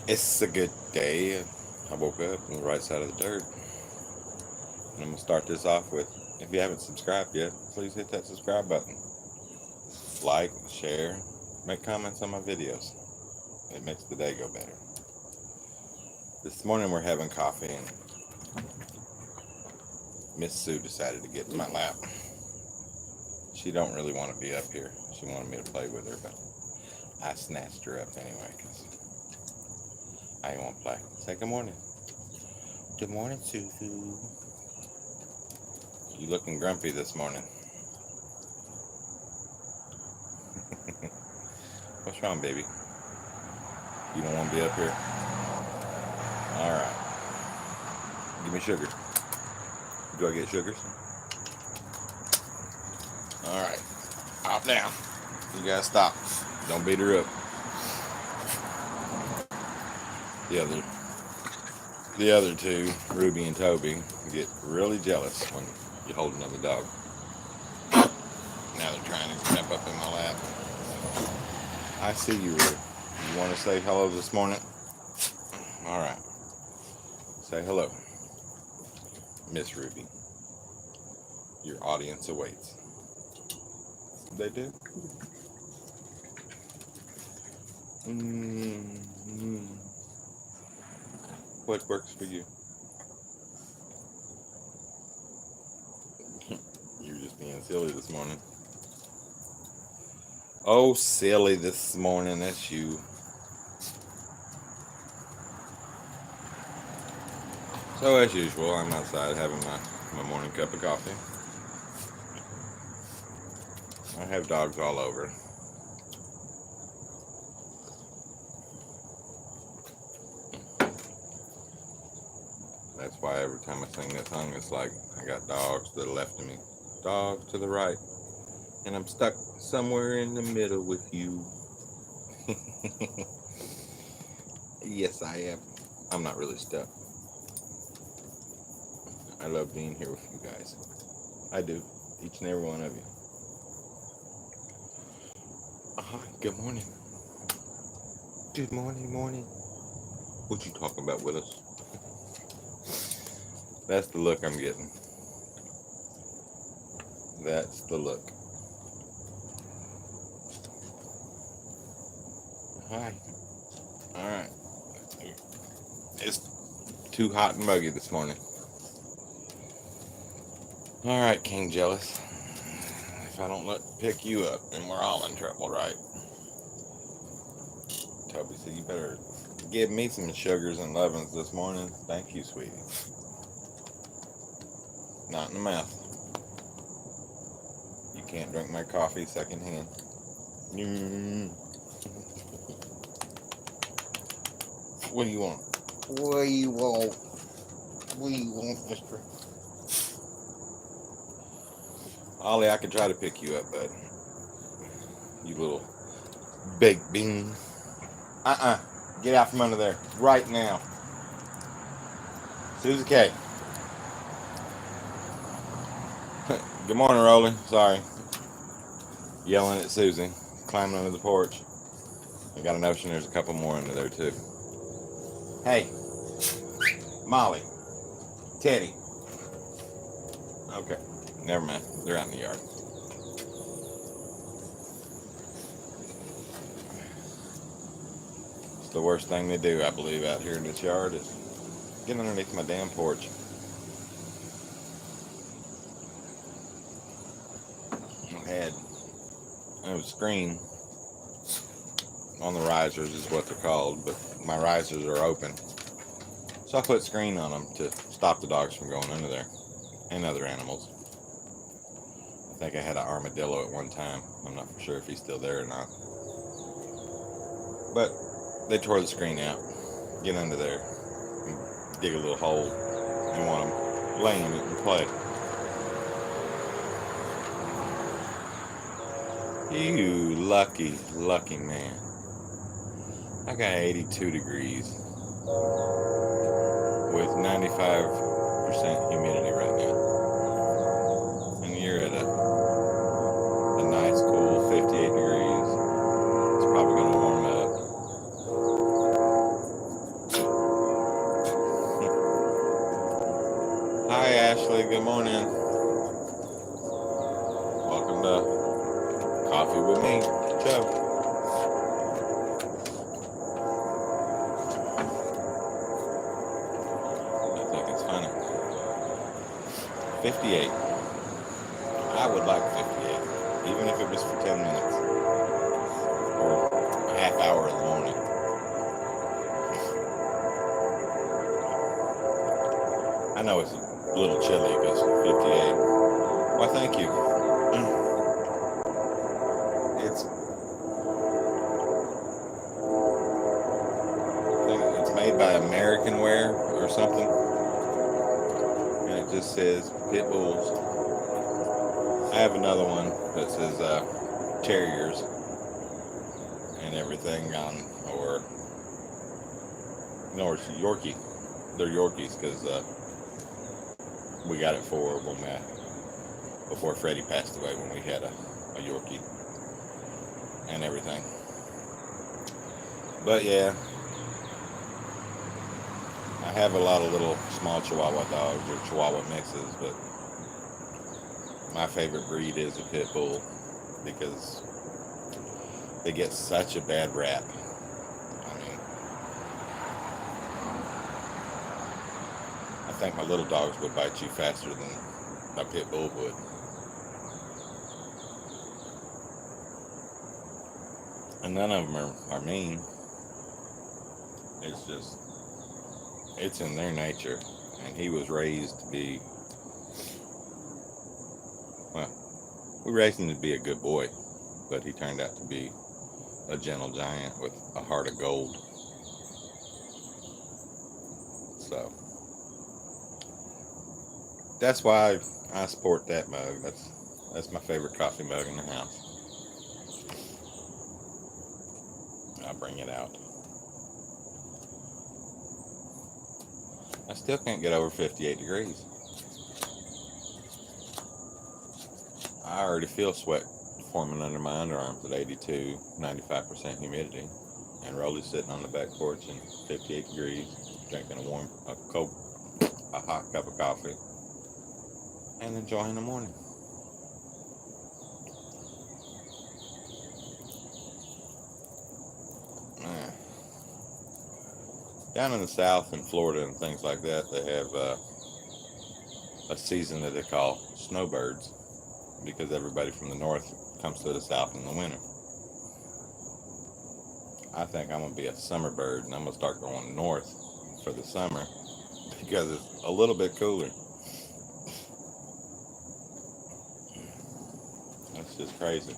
It's a good day. I woke up on the right side of the dirt. And I'm going to start this off with, if you haven't subscribed yet, please hit that subscribe button. Like, share, make comments on my videos. It makes the day go better. This morning we're having coffee and Miss Sue decided to get in my lap. She don't really want to be up here. She wanted me to play with her, but I snatched her up anyway because I didn't want to play. Say good morning. Good morning, Suzu. You looking grumpy this morning. What's wrong, baby? You don't want to be up here? Alright. Give me sugar. Do I get sugars? Alright. Hop down. You gotta stop. Don't beat her up. The other the other two, Ruby and Toby, get really jealous when you hold another dog. Now they're trying to jump up in my lap. I see you, Ruby. You want to say hello this morning? Alright. Say hello. Miss Ruby. Your audience awaits. They do? Mm-hmm. What works for you? You're just being silly this morning. Oh, silly this morning. That's you. So, as usual, I'm outside having my morning cup of coffee. I have dogs all over. That's why every time I sing this song, it's like I got dogs to the left of me, dogs to the right, and I'm stuck somewhere in the middle with you. Yes, I am. I'm not really stuck. I love being here with you guys. I do. Each and every one of you. Good morning. Good morning. What you talking about with us? That's the look I'm getting. That's the look. Hi. Alright. It's too hot and muggy this morning. Alright, King Jealous. If I don't pick you up, then we're all in trouble, right? Toby said you better give me some sugars and lovins this morning. Thank you, sweetie. Not in the mouth. You can't drink my coffee secondhand. What do you want? What do you want? What do you want, mister? Ollie, I could try to pick you up, bud. You little baked bean. Get out from under there. Right now. Susie K. Good morning, Rolly. Sorry. Yelling at Susie. Climbing under the porch. I got a notion there's a couple more under there, too. Hey. Molly. Teddy. Okay. Never mind. They're out in the yard. It's the worst thing they do, I believe, out here in this yard is get underneath my damn porch. I had a screen on the risers is what they're called, but my risers are open. So I put screen on them to stop the dogs from going under there and other animals. I think I had an armadillo at one time. I'm not sure if he's still there or not. But they tore the screen out, get under there, and dig a little hole, and want them lay in it and play. You lucky, lucky man. I got 82 degrees with 95% humidity right now. And you're at a nice cool 58 degrees. It's probably going to warm up. good morning. Welcome to Coffee with me, Joe. I think it's funny. 58. I would like 58, even if it was for 10 minutes or a half hour in the morning. I know it's a little chilly because 58. Why, thank you. It's made by American Wear or something, and it just says pit bulls. I have another one that says terriers and everything on, or no, it's Yorkie. They're Yorkies because we got it for before Freddie passed away, when we had a Yorkie and everything. But yeah, I have a lot of little small Chihuahua dogs or Chihuahua mixes, but my favorite breed is a pit bull because they get such a bad rap. I mean, I think my little dogs would bite you faster than a pit bull would. And none of them are mean. It's just, it's in their nature. And he was raised to be, well, we raised him to be a good boy, but he turned out to be a gentle giant with a heart of gold. So that's why I support that mug. That's my favorite coffee mug in the house. I'll bring it out. I still can't get over 58 degrees. I already feel sweat forming under my underarms at 82, 95% humidity. And Rolly's sitting on the back porch in 58 degrees, drinking a hot cup of coffee, and enjoying the morning. Down in the South, in Florida and things like that, they have a season that they call snowbirds, because everybody from the north comes to the South in the winter. I think I'm going to be a summer bird, and I'm going to start going north for the summer because it's a little bit cooler. That's just crazy.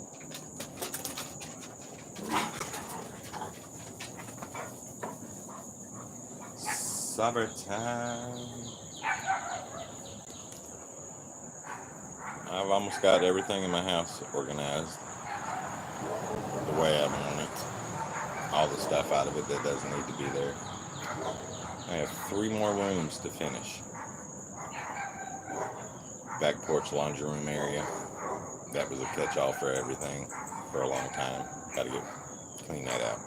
Summertime. I've almost got everything in my house organized the way I want it. All the stuff out of it that doesn't need to be there. I have 3 more rooms to finish. Back porch, laundry room area. That was a catch-all for everything for a long time. Got to clean that out.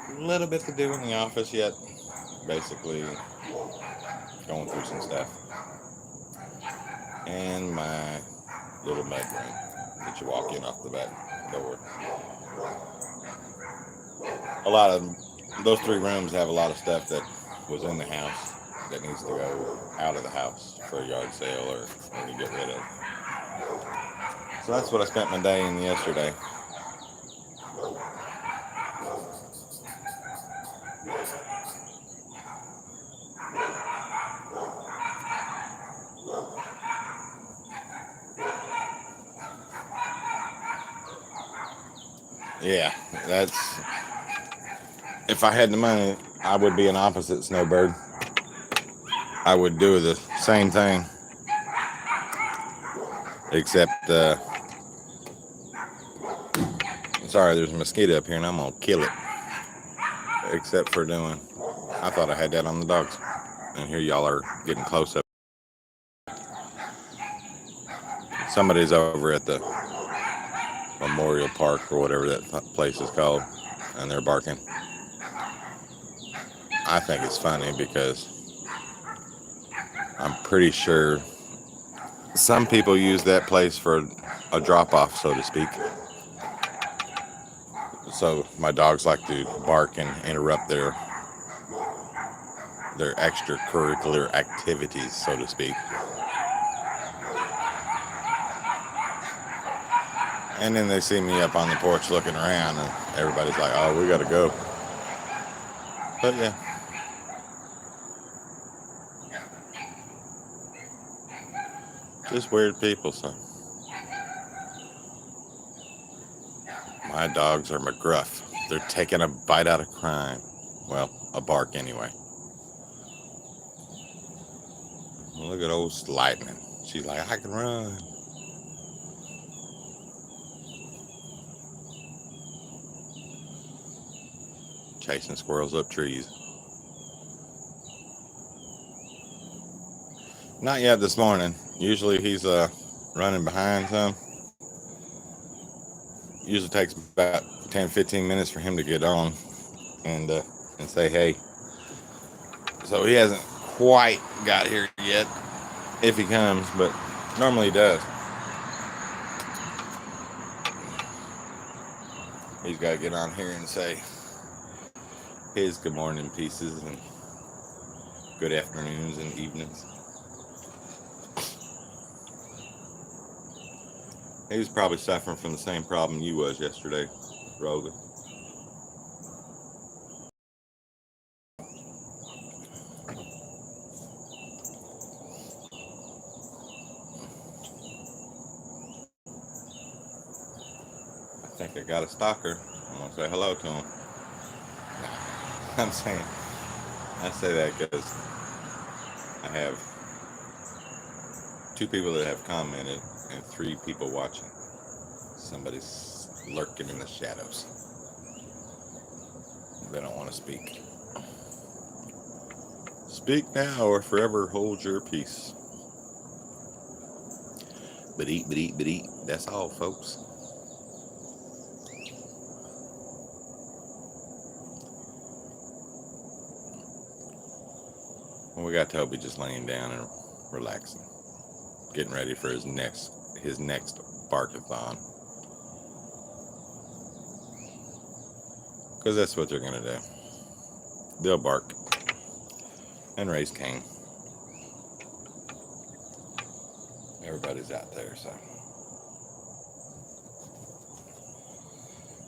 A little bit to do in the office yet. Basically going through some stuff. And my little mud room that you walk in off the back door. A lot of those 3 rooms have a lot of stuff that was in the house that needs to go out of the house for a yard sale or to get rid of. So that's what I spent my day in yesterday. Yeah, that's, if I had the money, I would be an opposite snowbird. I would do the same thing, except sorry, there's a mosquito up here and I'm gonna kill it. Except for doing, I thought I had that on the dogs, and here y'all are getting close up. Somebody's over at the Memorial Park or whatever that place is called, and they're barking. I think it's funny because I'm pretty sure some people use that place for a drop off, so to speak. So my dogs like to bark and interrupt their extracurricular activities, so to speak. And then they see me up on the porch looking around, and everybody's like, "Oh, we gotta go." But yeah, just weird people. So my dogs are McGruff. They're taking a bite out of crime. Well, a bark anyway. Look at old Lightning. She's like, I can run. Chasing squirrels up trees. Not yet this morning. Usually he's running behind some. Usually takes about 10-15 minutes for him to get on and say hey. So he hasn't quite got here yet, if he comes, but normally he does. He's got to get on here and say his good morning pieces and good afternoons and evenings. He was probably suffering from the same problem you was yesterday, Rogan. I think I got a stalker. I'm gonna say hello to him. I'm saying, I say that because I have 2 people that have commented and 3 people watching. Somebody's lurking in the shadows. They don't want to speak. Speak now or forever hold your peace. But eat. That's all, folks. Well, we got Toby just laying down and relaxing, getting ready for his next barkathon. Because that's what they're gonna do. They'll bark and raise Cain. Everybody's out there, so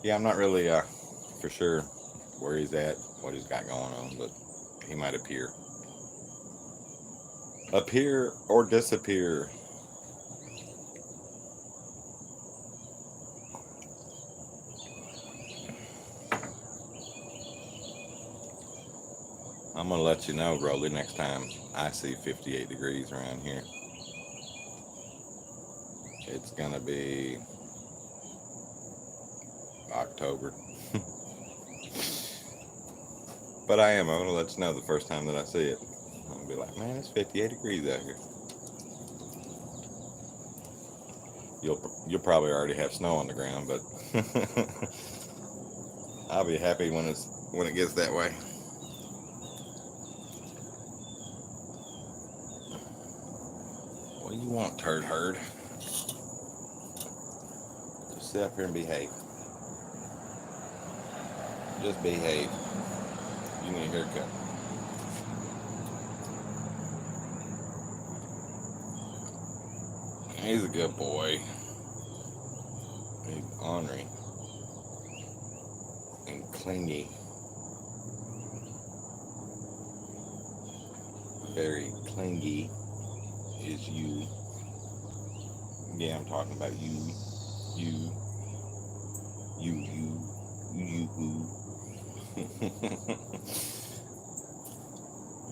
yeah, I'm not really for sure where he's at, what he's got going on, but he might appear or disappear. I'm gonna let you know, Rolly, next time I see 58 degrees around here. It's gonna be October. But I'm gonna let you know the first time that I see it. I'm gonna be like, man, it's 58 degrees out here. You'll probably already have snow on the ground, but I'll be happy when it gets that way. What do you want, turd herd? Just sit up here and behave. Just behave. You need a haircut. He's a good boy. He's ornery and clingy. Very clingy is you. Yeah, I'm talking about you. You.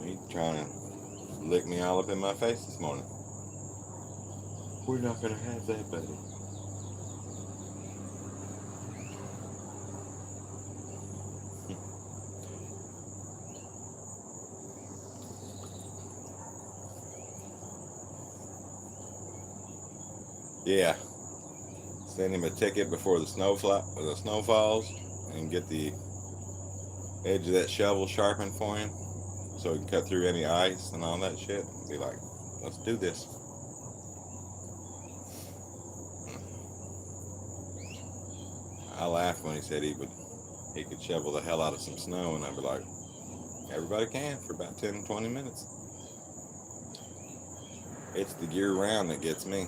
He's trying to lick me all up in my face this morning. We're not gonna have that, buddy. Yeah. Send him a ticket before the snow falls, and get the edge of that shovel sharpened for him, so he can cut through any ice and all that shit. Be like, let's do this. I laughed when he said he could shovel the hell out of some snow, and I'd be like, everybody can for about 10, 20 minutes. It's the year round that gets me.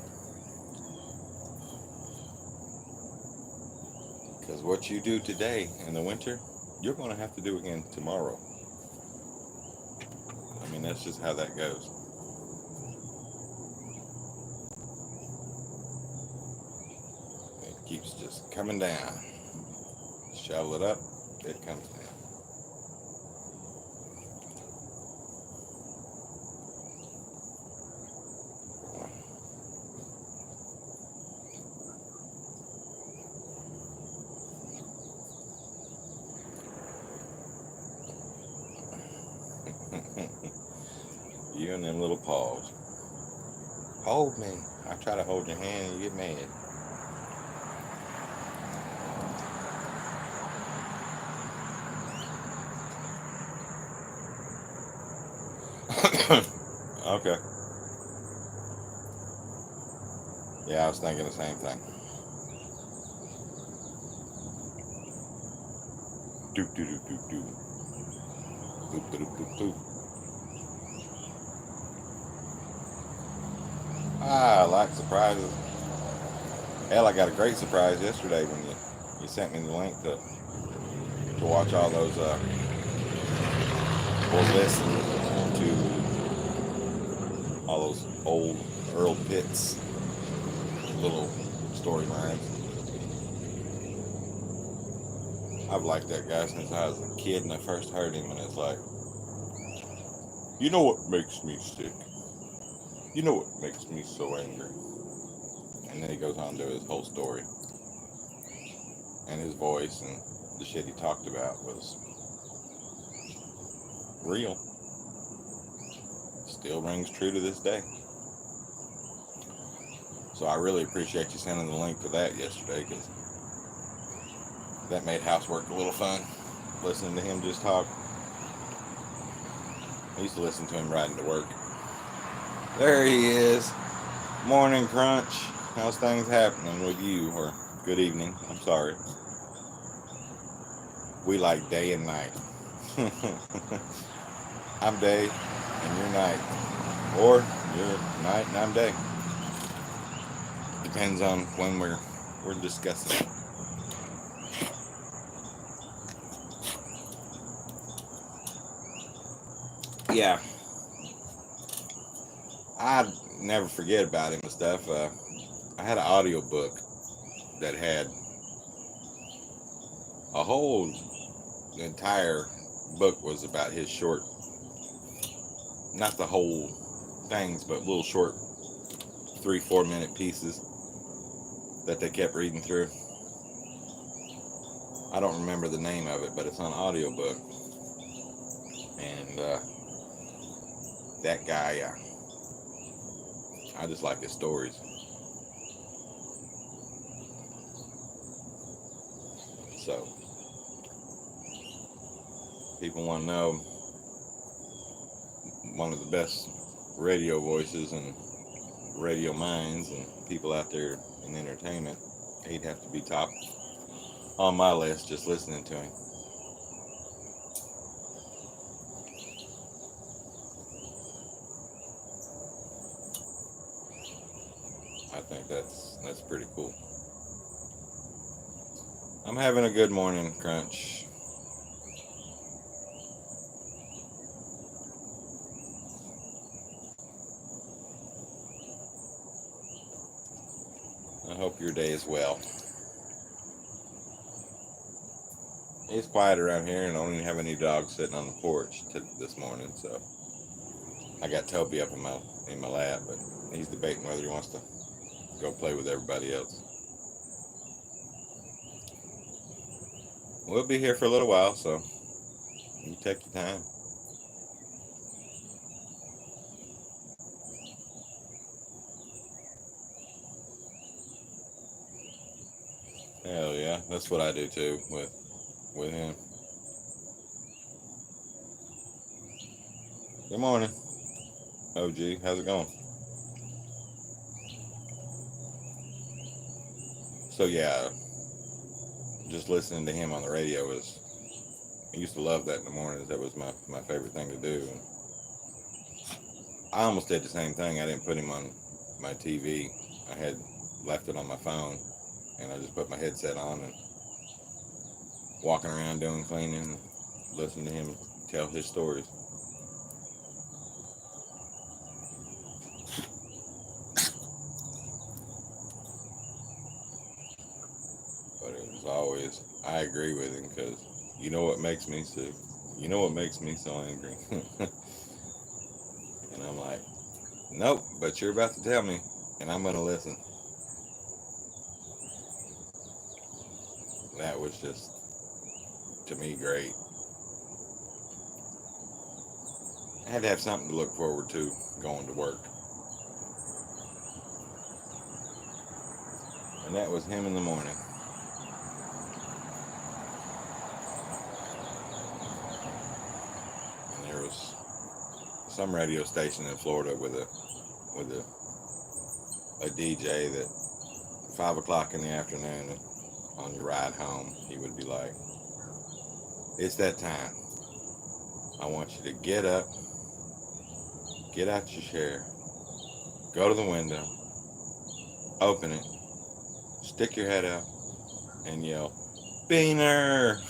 Because what you do today in the winter, you're going to have to do again tomorrow. I mean, that's just how that goes. It keeps just coming down. Shovel it up, it comes down. You and them little paws. Hold me. I try to hold your hand and you get mad. Okay. Yeah, I was thinking the same thing. Doop doop doop doop doop. Doop doop doop doop. I like surprises. Hell, I got a great surprise yesterday when you sent me the link to watch all those or listen to all those old Earl Pitts little storylines. I've liked that guy since I was a kid and I first heard him, and it's like, you know what makes me sick? You know what makes me so angry? And then he goes on to his whole story. And his voice and the shit he talked about was real. Still rings true to this day. So I really appreciate you sending the link to that yesterday, because that made housework a little fun, listening to him just talk. I used to listen to him riding to work. There he is. Morning, Crunch. How's things happening with you? Or good evening. I'm sorry. We like day and night. I'm day and you're night. Or you're night and I'm day. Depends on when we're discussing. Yeah. I never forget about him and stuff. I had an audio book that had a whole entire book was about his short, not the whole things, but little short 3-4 minute pieces that they kept reading through. I don't remember the name of it, but it's on audiobook. And that guy, I just like his stories. So, people want to know one of the best radio voices and radio minds and people out there in entertainment. He'd have to be top on my list just listening to him. I think that's pretty cool. I'm having a good morning, Crunch. I hope your day is well. It's quiet around here, and I don't even have any dogs sitting on the porch this morning, so I got Toby up in my lap, but he's debating whether he wants to go play with everybody else. We'll be here for a little while, so you take your time. Hell yeah, that's what I do too with him. Good morning. OG, how's it going? So yeah, just listening to him on the radio was. I used to love that in the mornings. That was my favorite thing to do. And I almost did the same thing. I didn't put him on my TV. I had left it on my phone, and I just put my headset on and walking around doing cleaning, listening to him tell his stories. But it was always, I agree with him because you know what makes me sick. You know what makes me so angry. And I'm like, nope, but you're about to tell me, and I'm going to listen. That was just, to me, great. I had to have something to look forward to going to work. And that was him in the morning. And there was some radio station in Florida with a DJ that 5 o'clock in the afternoon on your ride home, he would be like, it's that time. I want you to get up, get out your chair, go to the window, open it, stick your head out, and yell, Beaner!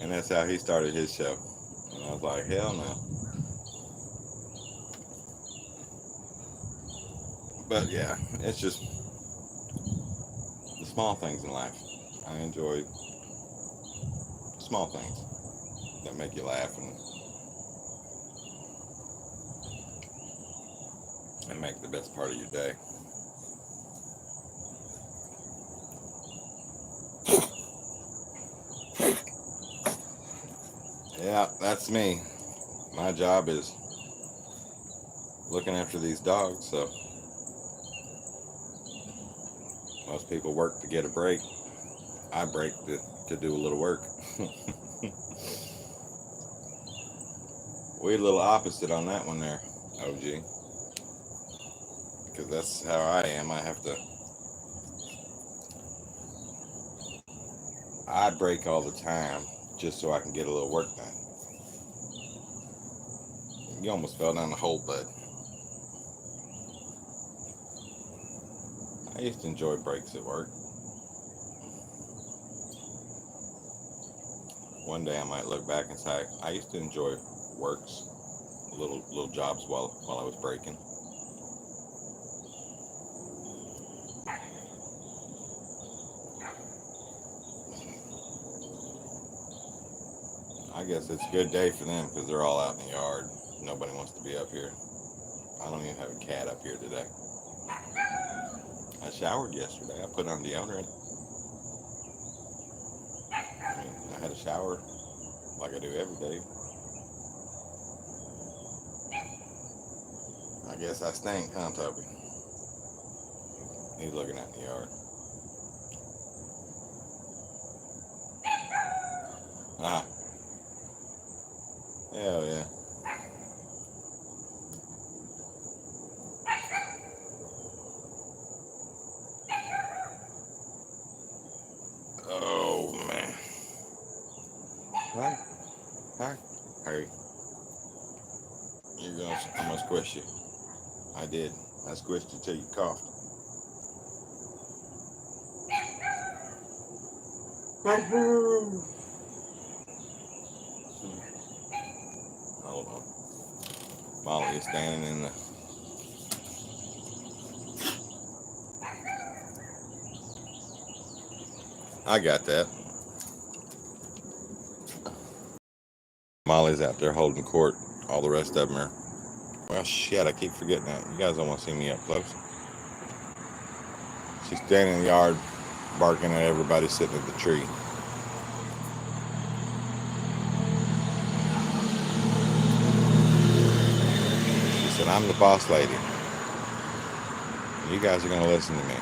And that's how he started his show. And I was like, hell no. But yeah, it's just the small things in life. I enjoy small things that make you laugh and make the best part of your day. Yeah, that's me. My job is looking after these dogs, so most people work to get a break. I break to do a little work. We're a little opposite on that one there, OG. Because that's how I am. I break all the time just so I can get a little work done. You almost fell down the hole, bud. I used to enjoy breaks at work. One day I might look back and say, I used to enjoy works, little jobs while I was breaking. I guess it's a good day for them because they're all out in the yard. Nobody wants to be up here. I don't even have a cat up here today. I showered yesterday. I put on deodorant. I had a shower like I do every day. I guess I stink, huh, Toby? He's looking at the yard. Ah. Hell yeah. Oh, man. Hi. Hi. Hurry. I'm gonna squish you. I did. I squished you till you coughed. Hold on. Molly is standing in the... I got that. Molly's out there holding court. All the rest of them are... Well, shit, I keep forgetting that. You guys don't want to see me up close. She's standing in the yard barking at everybody sitting at the tree. She said, I'm the boss lady. You guys are going to listen to me.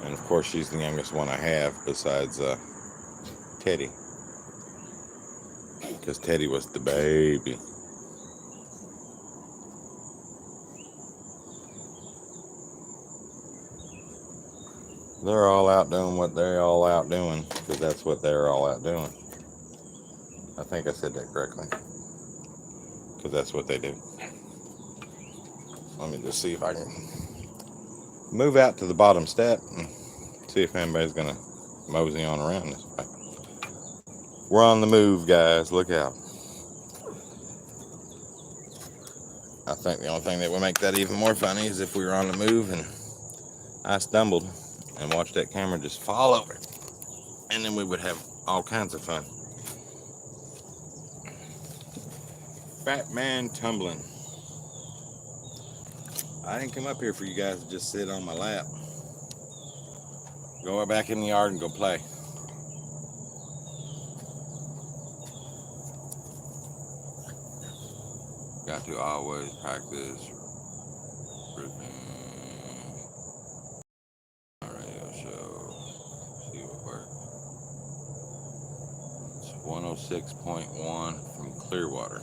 And of course, she's the youngest one I have besides Teddy. because Teddy was the baby. They're all out doing what they're all out doing, because that's what they're all out doing. I think I said that correctly, because that's what they do. Let me just see if I can move out to the bottom step and see if anybody's gonna mosey on around this way. We're on the move, guys. Look out. I think the only thing that would make that even more funny is if we were on the move and I stumbled and watched that camera just fall over, and then we would have all kinds of fun. Fat man tumbling. I didn't come up here for you guys to just sit on my lap. Go back in the yard and go play. Got to always practice routine. Radio show. See what works. It's 106.1 from Clearwater.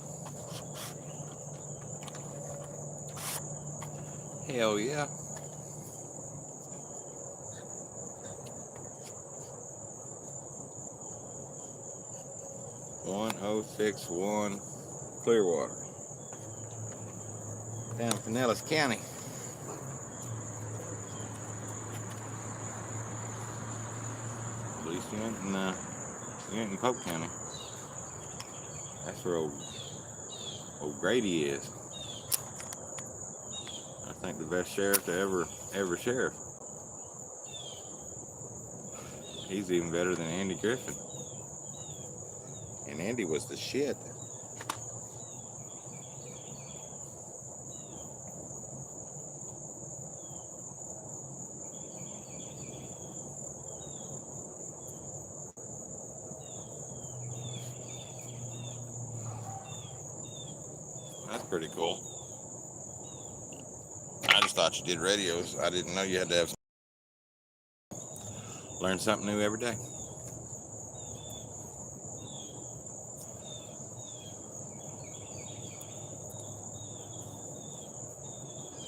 Hell yeah. (1061) Clearwater. Down in Pinellas County. At least you ain't in Polk County. That's where old Grady is. I think the best sheriff to ever sheriff. He's even better than Andy Griffin. And Andy was the shit. That's pretty cool. I just thought you did radios. I didn't know you had to have. Learn something new every day.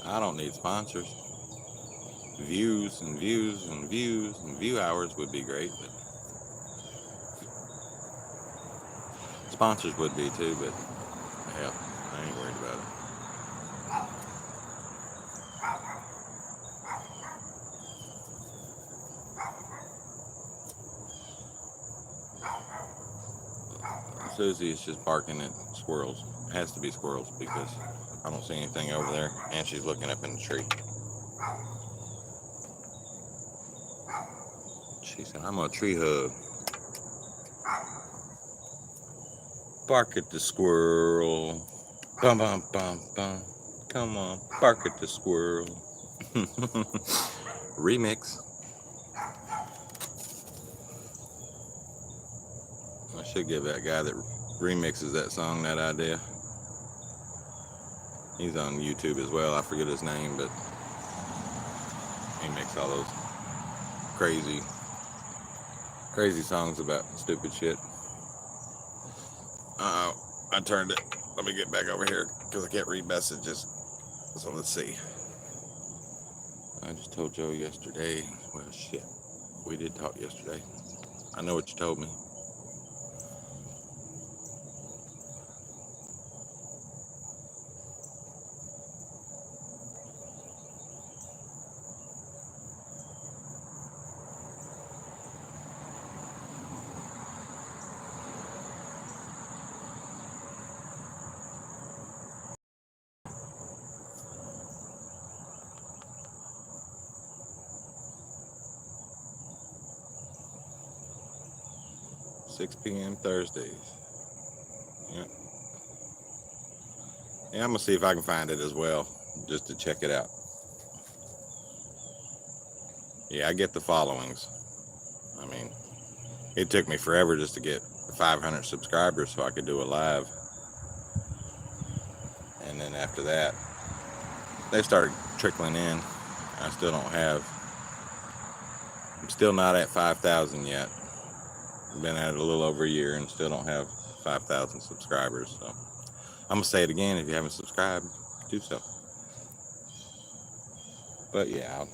I don't need sponsors. Views and views and views and view hours would be great, but sponsors would be too, but hell, I ain't worried about it. Susie is just barking at squirrels. It has to be squirrels because I don't see anything over there, and she's looking up in the tree. She said, I'm a tree hug. Bark at the squirrel. Bum, bum, bum, bum. Come on, bark at the squirrel. Remix. I should give that guy that remixes that song that idea. He's on YouTube as well. I forget his name, but he makes all those crazy songs about stupid shit. I turned it. Let me get back over here because I can't read messages. So let's see. I just told Joe yesterday. Well, shit. We did talk yesterday. I know what you told me. (6 p.m. Thursdays. Yep. Yeah, I'm gonna see if I can find it as well, just to check it out. Yeah, I get the followings. I mean, it took me forever just to get 500 subscribers so I could do a live. And then after that, they started trickling in. I'm still not at 5,000 yet. Been at it a little over a year and still don't have 5,000 subscribers. So I'm gonna say it again: if you haven't subscribed, do so. But yeah,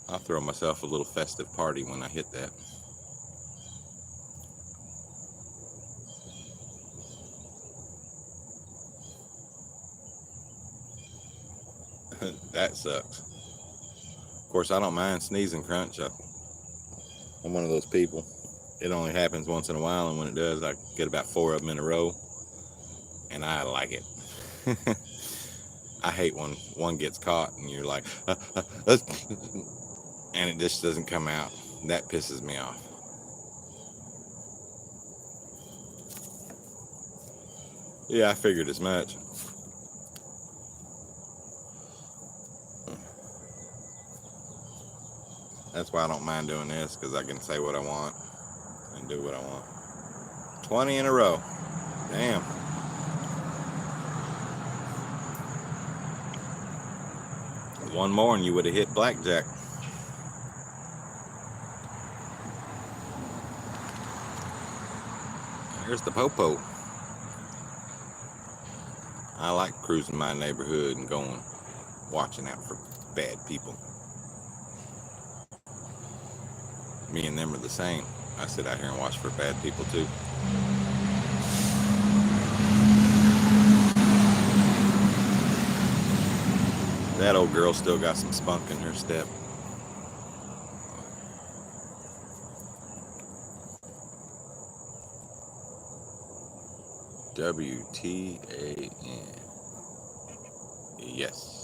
I'll throw myself a little festive party when I hit that. That sucks. Of course, I don't mind sneezing crunch. I'm one of those people. It only happens once in a while, and when it does, I get about 4 of them in a row, and I like it. I hate when one gets caught and you're like, and it just doesn't come out. That pisses me off. Yeah, I figured as much. That's why I don't mind doing this, because I can say what I want and do what I want. 20 in a row. Damn. One more and you would have hit blackjack. Here's the popo. I like cruising my neighborhood and going, watching out for bad people. Me and them are the same. I sit out here and watch for bad people too. That old girl still got some spunk in her step. WTAN. Yes.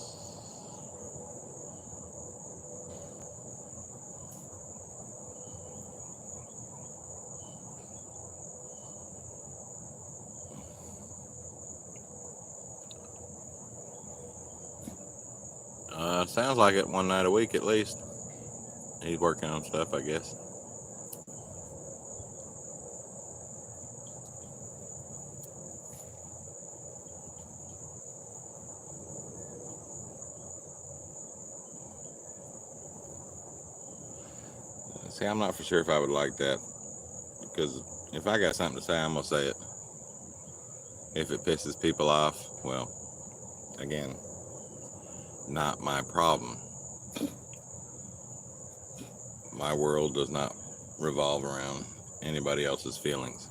Sounds like it, one night a week at least. He's working on stuff, I guess. See, I'm not for sure if I would like that, because if I got something to say, I'm gonna say it. If it pisses people off, well, again, not my problem. My world does not revolve around anybody else's feelings.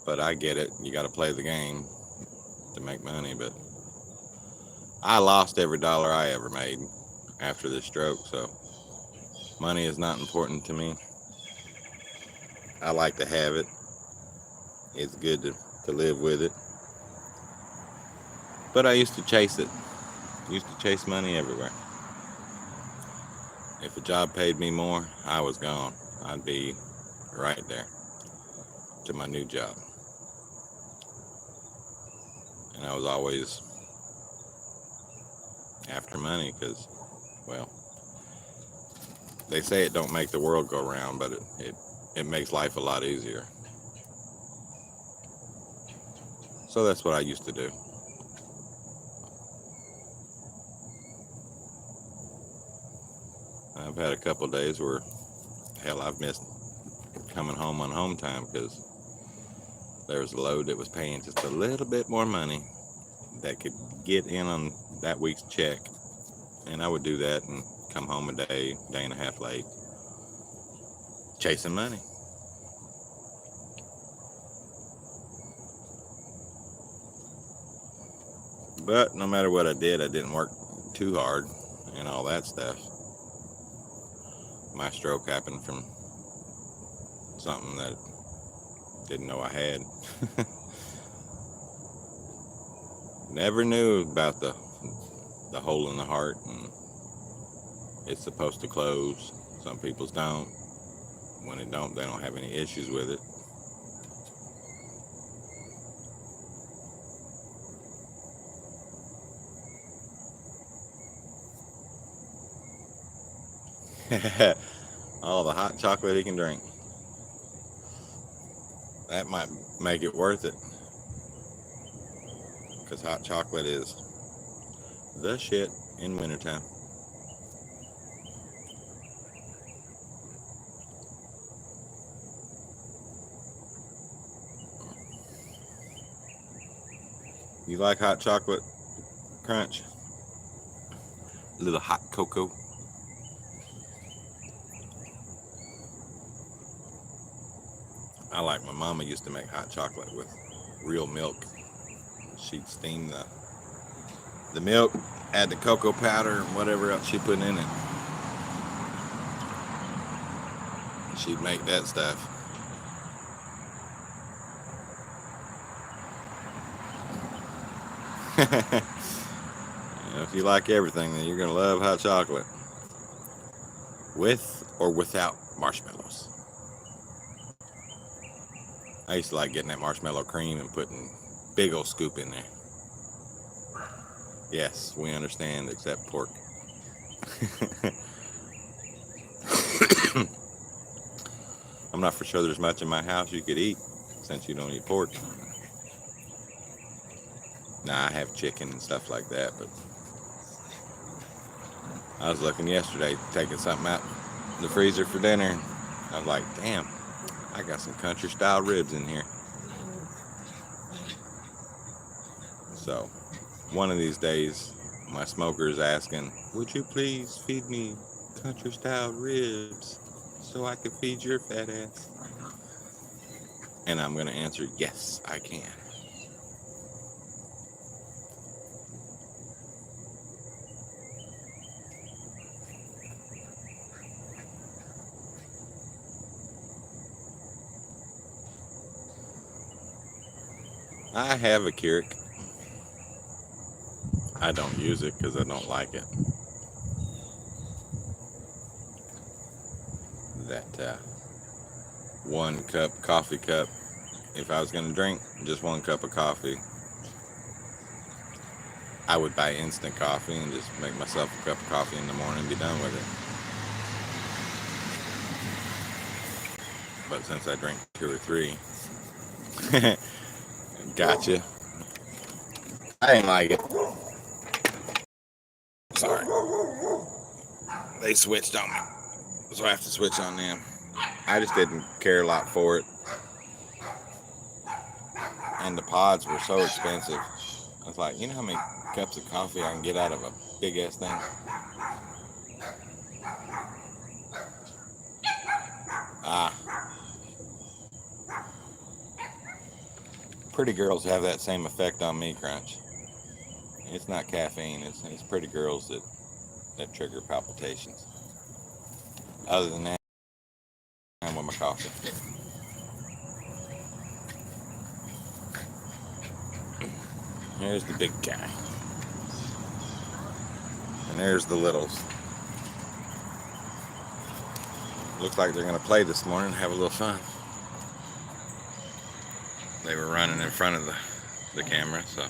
But I get it. You got to play the game to make money. But I lost every dollar I ever made after this stroke, so money is not important to me. I like to have it. It's good to live with it. But I used to chase it. Used to chase money everywhere. If a job paid me more, I was gone. I'd be right there to my new job. And I was always after money because, well, they say it don't make the world go round, but it makes life a lot easier. So that's what I used to do. I've had a couple of days where, hell, I've missed coming home on home time because there was a load that was paying just a little bit more money that could get in on that week's check. And I would do that and come home a day and a half late, chasing money. But no matter what I did, I didn't work too hard and all that stuff. My stroke happened from something that I didn't know I had. Never knew about the hole in the heart, and it's supposed to close. Some people's don't. When it don't, they don't have any issues with it. All the hot chocolate he can drink. That might make it worth it. Because hot chocolate is the shit in wintertime. You like hot chocolate crunch? A little hot cocoa. I like my mama used to make hot chocolate with real milk. She'd steam the milk, add the cocoa powder and whatever else she put in it. She'd make that stuff. If you like everything, then you're gonna love hot chocolate, with or without marshmallows. I used to like getting that marshmallow cream and putting big old scoop in there. Yes, we understand, except pork. I'm not for sure there's much in my house you could eat since you don't eat pork. Nah, I have chicken and stuff like that, but I was looking yesterday, taking something out the freezer for dinner. I was like, damn, I got some country style ribs in here. So one of these days, my smoker is asking, would you please feed me country style ribs so I can feed your fat ass? And I'm going to answer, yes, I can. I have a Keurig. I don't use it because I don't like it. That 1 cup coffee cup. If I was going to drink just 1 cup of coffee, I would buy instant coffee and just make myself a cup of coffee in the morning and be done with it. But since I drink 2 or 3, gotcha. I ain't like it. Sorry. They switched on me, so I have to switch on them. I just didn't care a lot for it. And the pods were so expensive. I was like, you know how many cups of coffee I can get out of a big ass thing? Pretty girls have that same effect on me, Crunch. It's not caffeine, it's pretty girls that trigger palpitations. Other than that, I'm with my coffee. Here's the big guy. And there's the littles. Looks like they're going to play this morning and have a little fun. They were running in front of the camera, so.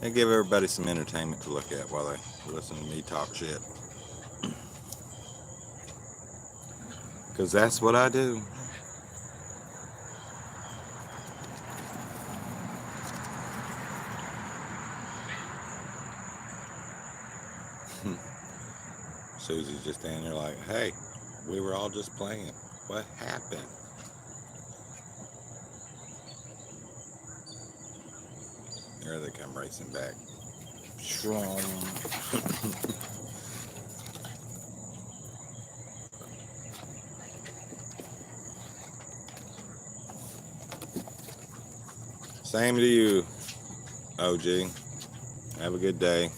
They give everybody some entertainment to look at while they listen to me talk shit. Because that's what I do. Susie's just standing there like, hey, we were all just playing. What happened? There they come racing back. Same to you, OG. Have a good day.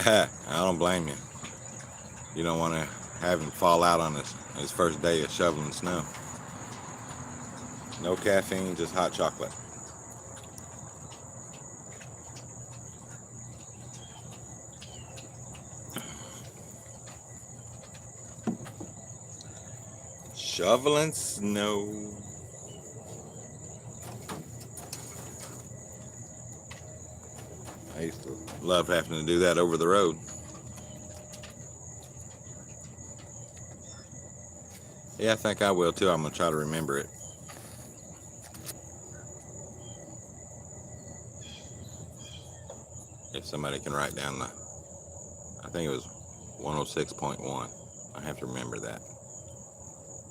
I don't blame you. You don't want to have him fall out on his first day of shoveling snow. No caffeine, just hot chocolate. Shoveling snow. I used to love having to do that over the road. Yeah, I think I will too. I'm gonna try to remember it. If somebody can write down I think it was 106.1. I have to remember that.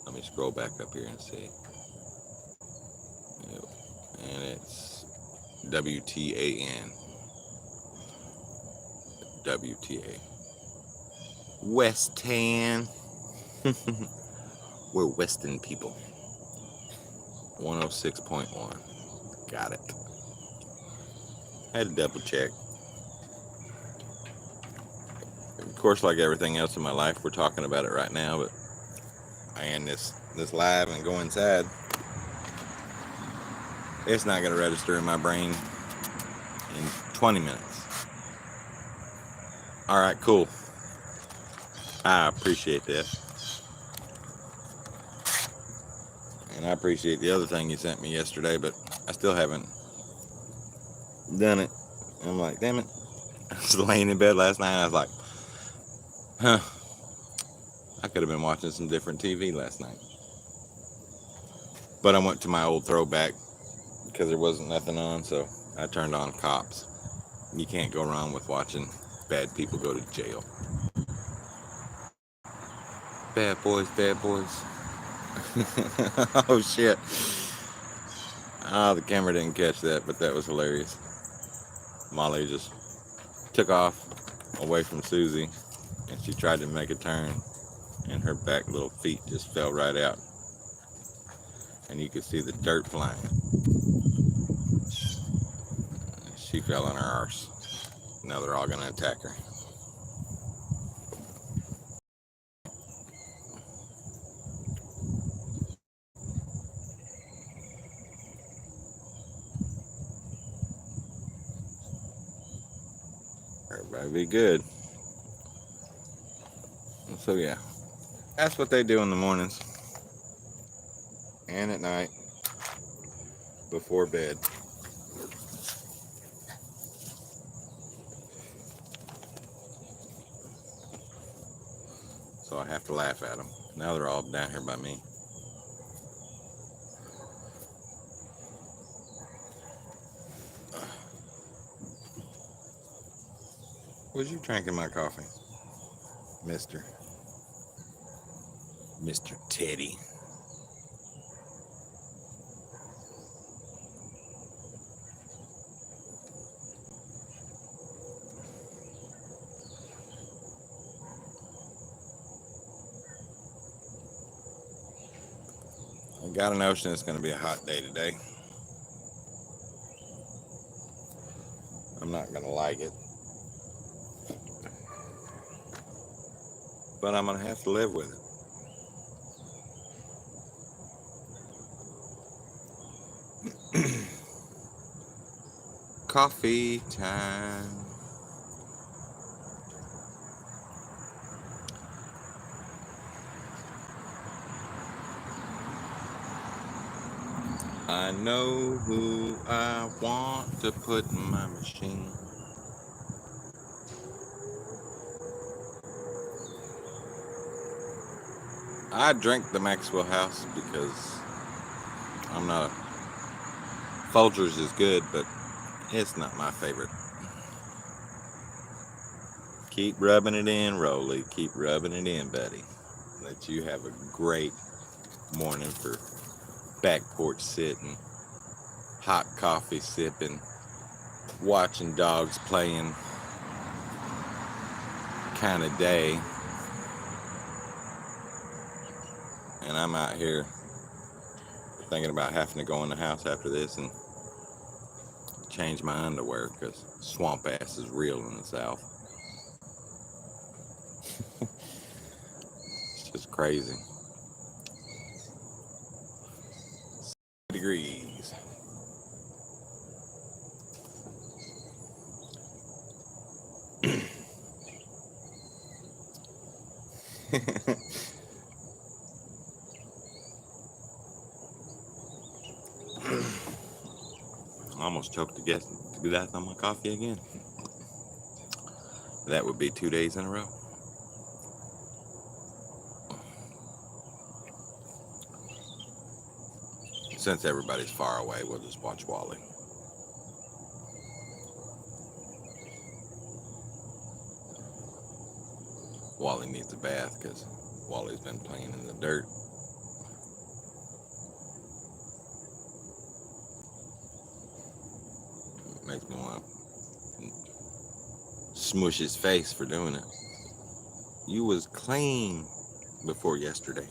Let me scroll back up here and see. Yep. And it's WTAN. WTA. West Tan. We're Weston people. 106.1. Got it. I had to double check. Of course, like everything else in my life, we're talking about it right now, but I end this live and go inside. It's not going to register in my brain in 20 minutes. All right, cool. I appreciate that. And I appreciate the other thing you sent me yesterday, but I still haven't done it. I'm like, damn it. I was laying in bed last night and I was like, huh, I could have been watching some different TV last night. But I went to my old throwback because there wasn't nothing on, so I turned on Cops. You can't go wrong with watching bad people go to jail. Bad boys, bad boys. Oh shit. Oh, the camera didn't catch that, but that was hilarious. Molly just took off away from Susie and she tried to make a turn and her back little feet just fell right out. And you could see the dirt flying. She fell on her arse. Now they're all gonna attack her. Everybody be good. So yeah, that's what they do in the mornings and at night before bed. So I have to laugh at them. Now they're all down here by me. Was you drinking my coffee, Mr. Teddy? I got a notion it's going to be a hot day today. I'm not going to like it. But I'm going to have to live with it. Coffee time. I know who I want to put in my machine. I drink the Maxwell House because I'm not a... Folgers is good, but it's not my favorite. Keep rubbing it in, Rolly. Keep rubbing it in, buddy. Let you have a great morning for back porch sitting, hot coffee sipping, watching dogs playing kind of day. And I'm out here thinking about having to go in the house after this and change my underwear because swamp ass is real in the South. It's just crazy. 60 degrees. I almost choked to death on my coffee again. That would be 2 days in a row. since everybody's far away, we'll just watch Wally. Wally needs a bath because Wally's been playing in the dirt. Makes me want to smush his face for doing it. You was clean before yesterday.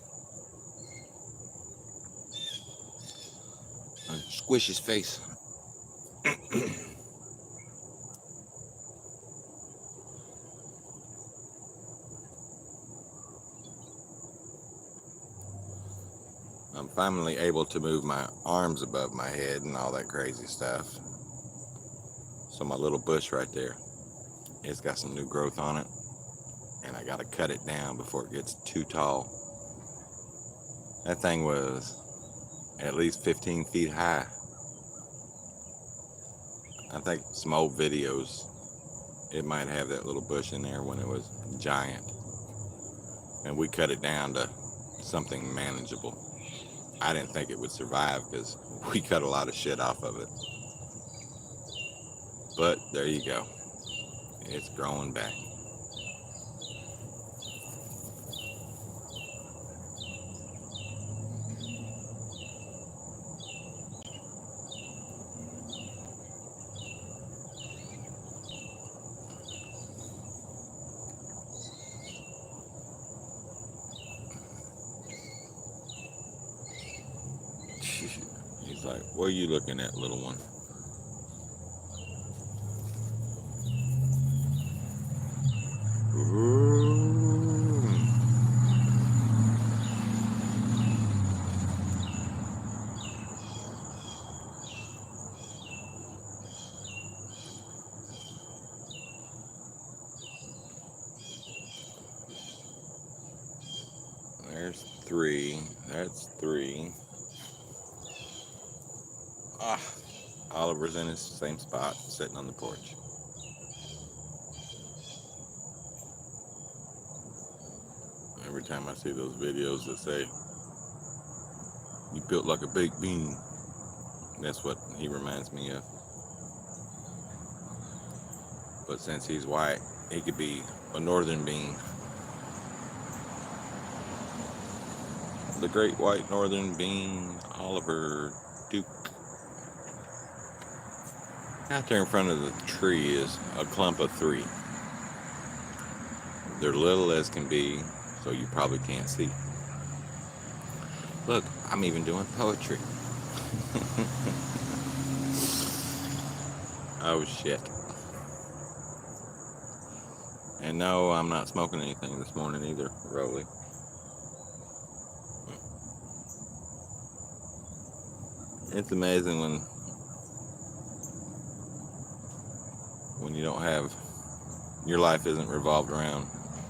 Squish his face. I'm finally able to move my arms above my head and all that crazy stuff. So my little bush right there, it's got some new growth on it, and I gotta cut it down before it gets too tall. That thing was at least 15 feet high. I think some old videos, it might have that little bush in there when it was giant. And we cut it down to something manageable. I didn't think it would survive because we cut a lot of shit off of it. But there you go. It's growing back. He's like, what are you looking at, little one? There's three. That's three. Oliver's in his same spot, sitting on the porch. Every time I see those videos that say, you built like a baked bean, that's what he reminds me of. But since he's white, he could be a northern bean. The great white northern bean, Oliver Duke. Out there in front of the tree is a clump of three. They're little as can be, so you probably can't see. Look, I'm even doing poetry. Oh shit. And no, I'm not smoking anything this morning either, Rolly. It's amazing when you don't have, your life isn't revolved around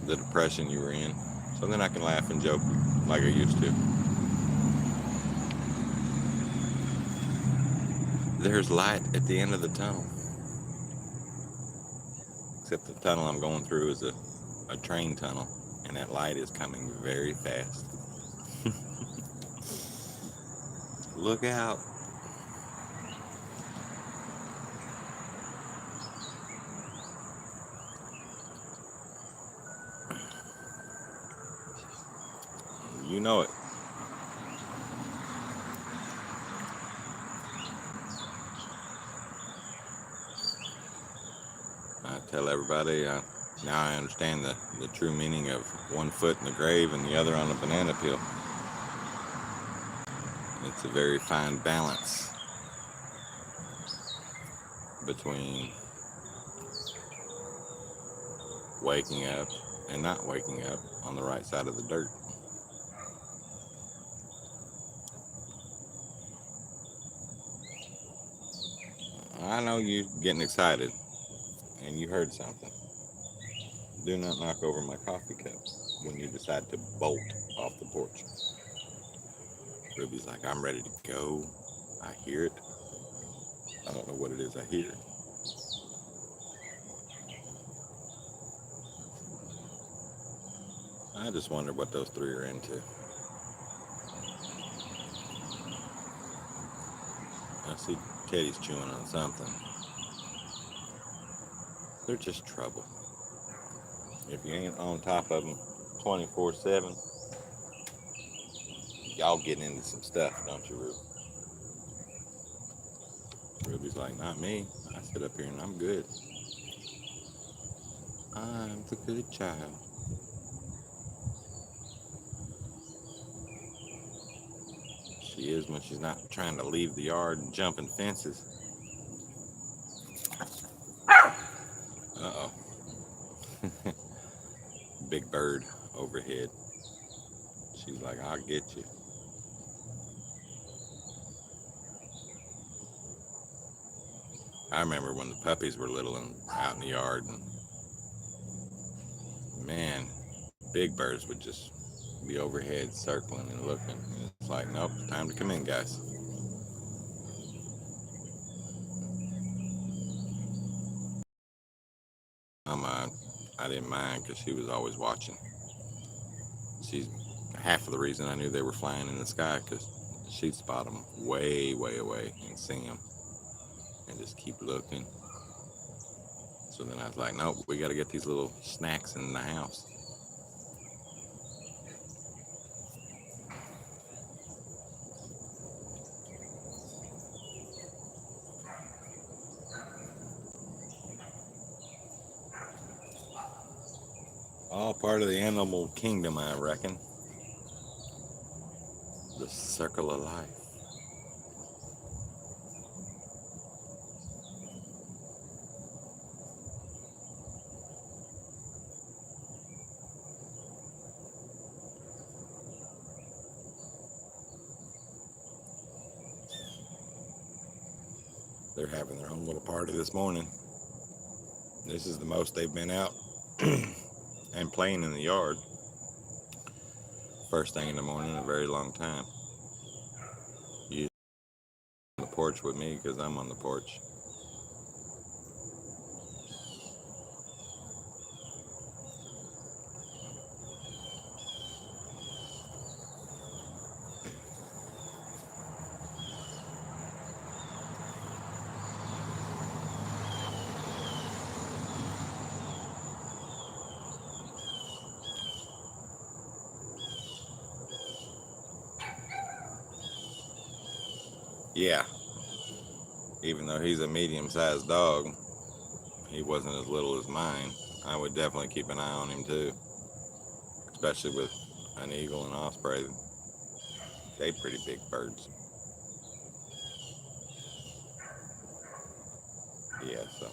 the depression you were in. So then I can laugh and joke like I used to. There's light at the end of the tunnel. Except the tunnel I'm going through is a train tunnel, and that light is coming very fast. Look out. You know it. I tell everybody, now I understand the true meaning of one foot in the grave and the other on a banana peel. It's a very fine balance between waking up and not waking up on the right side of the dirt. I know you're getting excited and you heard something. Do not knock over my coffee cup when you decide to bolt off the porch. Ruby's like, I'm ready to go. I hear it. I don't know what it is I hear. I just wonder what those three are into. see Teddy's chewing on something. They're just trouble. If you ain't on top of them 24/7, y'all getting into some stuff, don't you, Ruby? Ruby's like, not me. I sit up here and I'm good. I'm the good child. She is when she's not trying to leave the yard and jumping fences. Uh-oh. Big bird overhead. She's like, I'll get you. I remember when the puppies were little and out in the yard, and man, big birds would just be overhead circling and looking. And it's like, nope, time to come in, guys. I didn't mind because she was always watching. She's half of the reason I knew they were flying in the sky, because she'd spot them way, way away and see them and just keep looking. So then I was like, nope, we got to get these little snacks in the house. All part of the animal kingdom, I reckon. The circle of life. They're having their own little party this morning. This is the most they've been out and playing in the yard. First thing in the morning in a very long time. You on the porch with me because I'm on the porch. Yeah, even though he's a medium-sized dog, he wasn't as little as mine. I would definitely keep an eye on him too, especially with an eagle and osprey. They pretty big birds. Yeah, so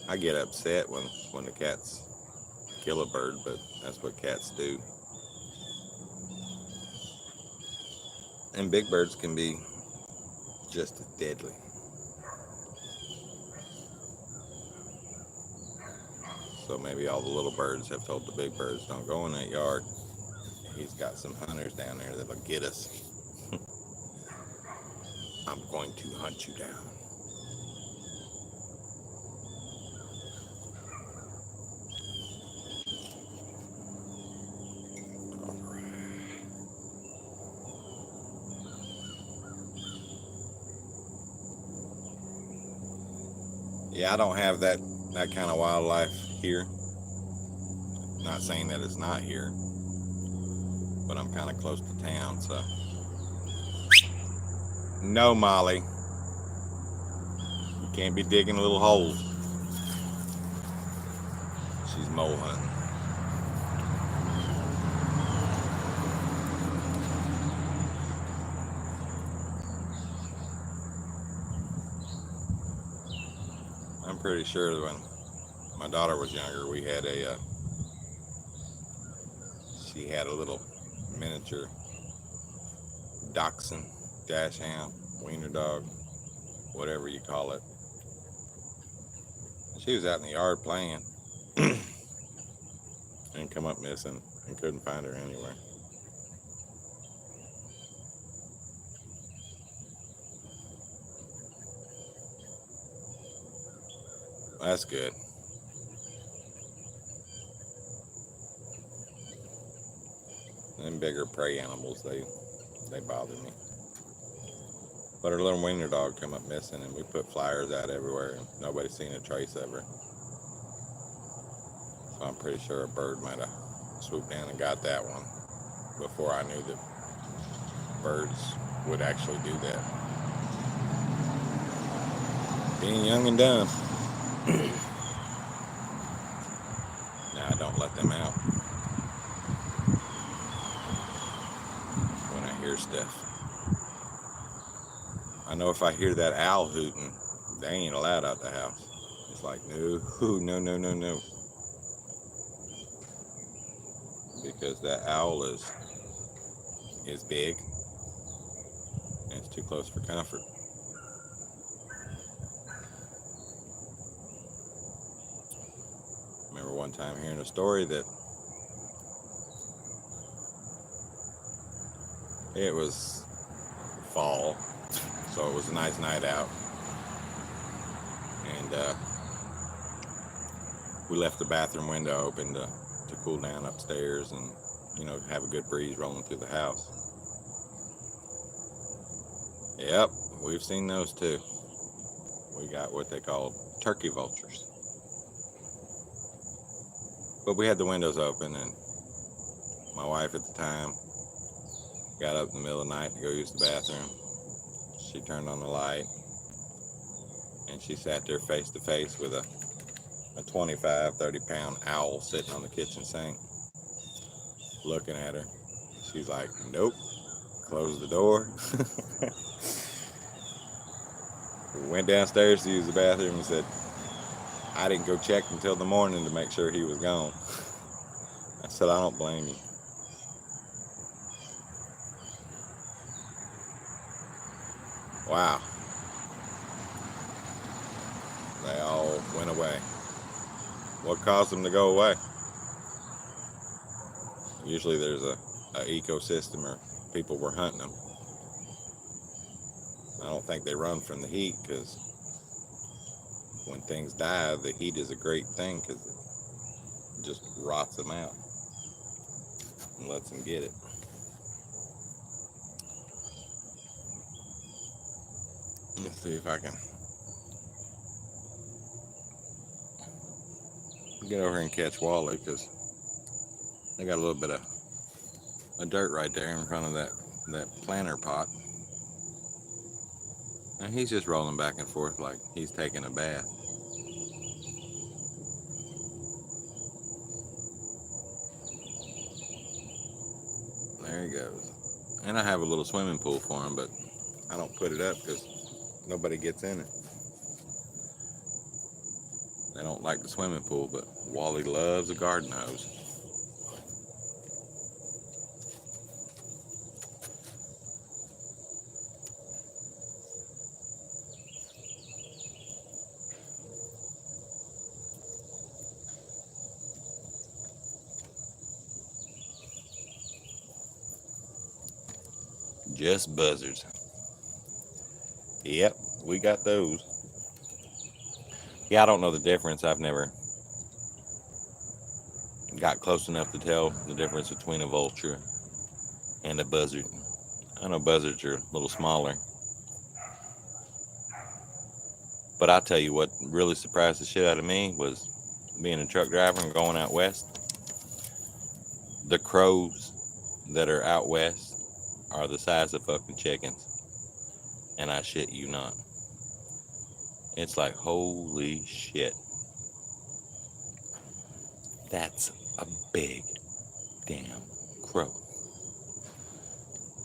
I get upset when the cats kill a bird, but that's what cats do. And big birds can be just as deadly. So maybe all the little birds have told the big birds, don't go in that yard. He's got some hunters down there that'll get us. I'm going to hunt you down. Yeah, I don't have that kind of wildlife here. Not saying that it's not here, but I'm kind of close to town, so. No, Molly. You can't be digging little holes. She's mole hunting. I'm pretty sure that when my daughter was younger, we had she had a little miniature dachshund, dash hound, wiener dog, whatever you call it. She was out in the yard playing and come up missing and couldn't find her anywhere. That's good. Them bigger prey animals, they They bother me. But her little wiener dog come up missing, and we put flyers out everywhere, and nobody's seen a trace of her. So I'm pretty sure a bird might have swooped down and got that one before I knew that birds would actually do that. Being young and dumb. Now I don't let them out when I hear stuff. I know if I hear that owl hooting, they ain't allowed out the house. It's like, no, no, no, no, no. Because that owl is big and it's too close for comfort. I remember one time hearing a story that it was fall, so it was a nice night out, and we left the bathroom window open to cool down upstairs and, you know, have a good breeze rolling through the house. Yep, we've seen those too. We got what they call turkey vultures. But we had the windows open, and my wife at the time got up in the middle of the night to go use the bathroom. She turned on the light, and she sat there face to face with a 25, 30-pound owl sitting on the kitchen sink, looking at her. She's like, nope, closed the door. We went downstairs to use the bathroom and said, I didn't go check until the morning to make sure he was gone. I said, I don't blame you. Wow. They all went away. What caused them to go away? Usually there's a ecosystem or people were hunting them. I don't think they run from the heat, because when things die, the heat is a great thing because it just rots them out and lets them get it. Let's see if I can get over here and catch Wally, because they got a little bit of dirt right there in front of that planter pot. And he's just rolling back and forth like he's taking a bath. There he goes. And I have a little swimming pool for him, but I don't put it up because nobody gets in it. They don't like the swimming pool, but Wally loves a garden hose. Just buzzards. Yep, we got those. Yeah, I don't know the difference. I've never got close enough to tell the difference between a vulture and a buzzard. I know buzzards are a little smaller. But I'll tell you what really surprised the shit out of me was being a truck driver and going out west. The crows that are out west are the size of fucking chickens. And I shit you not. It's like, holy shit. That's a big damn crow.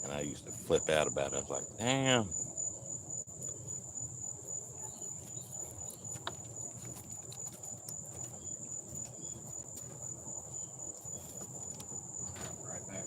And I used to flip out about it. I was like, damn. Right back.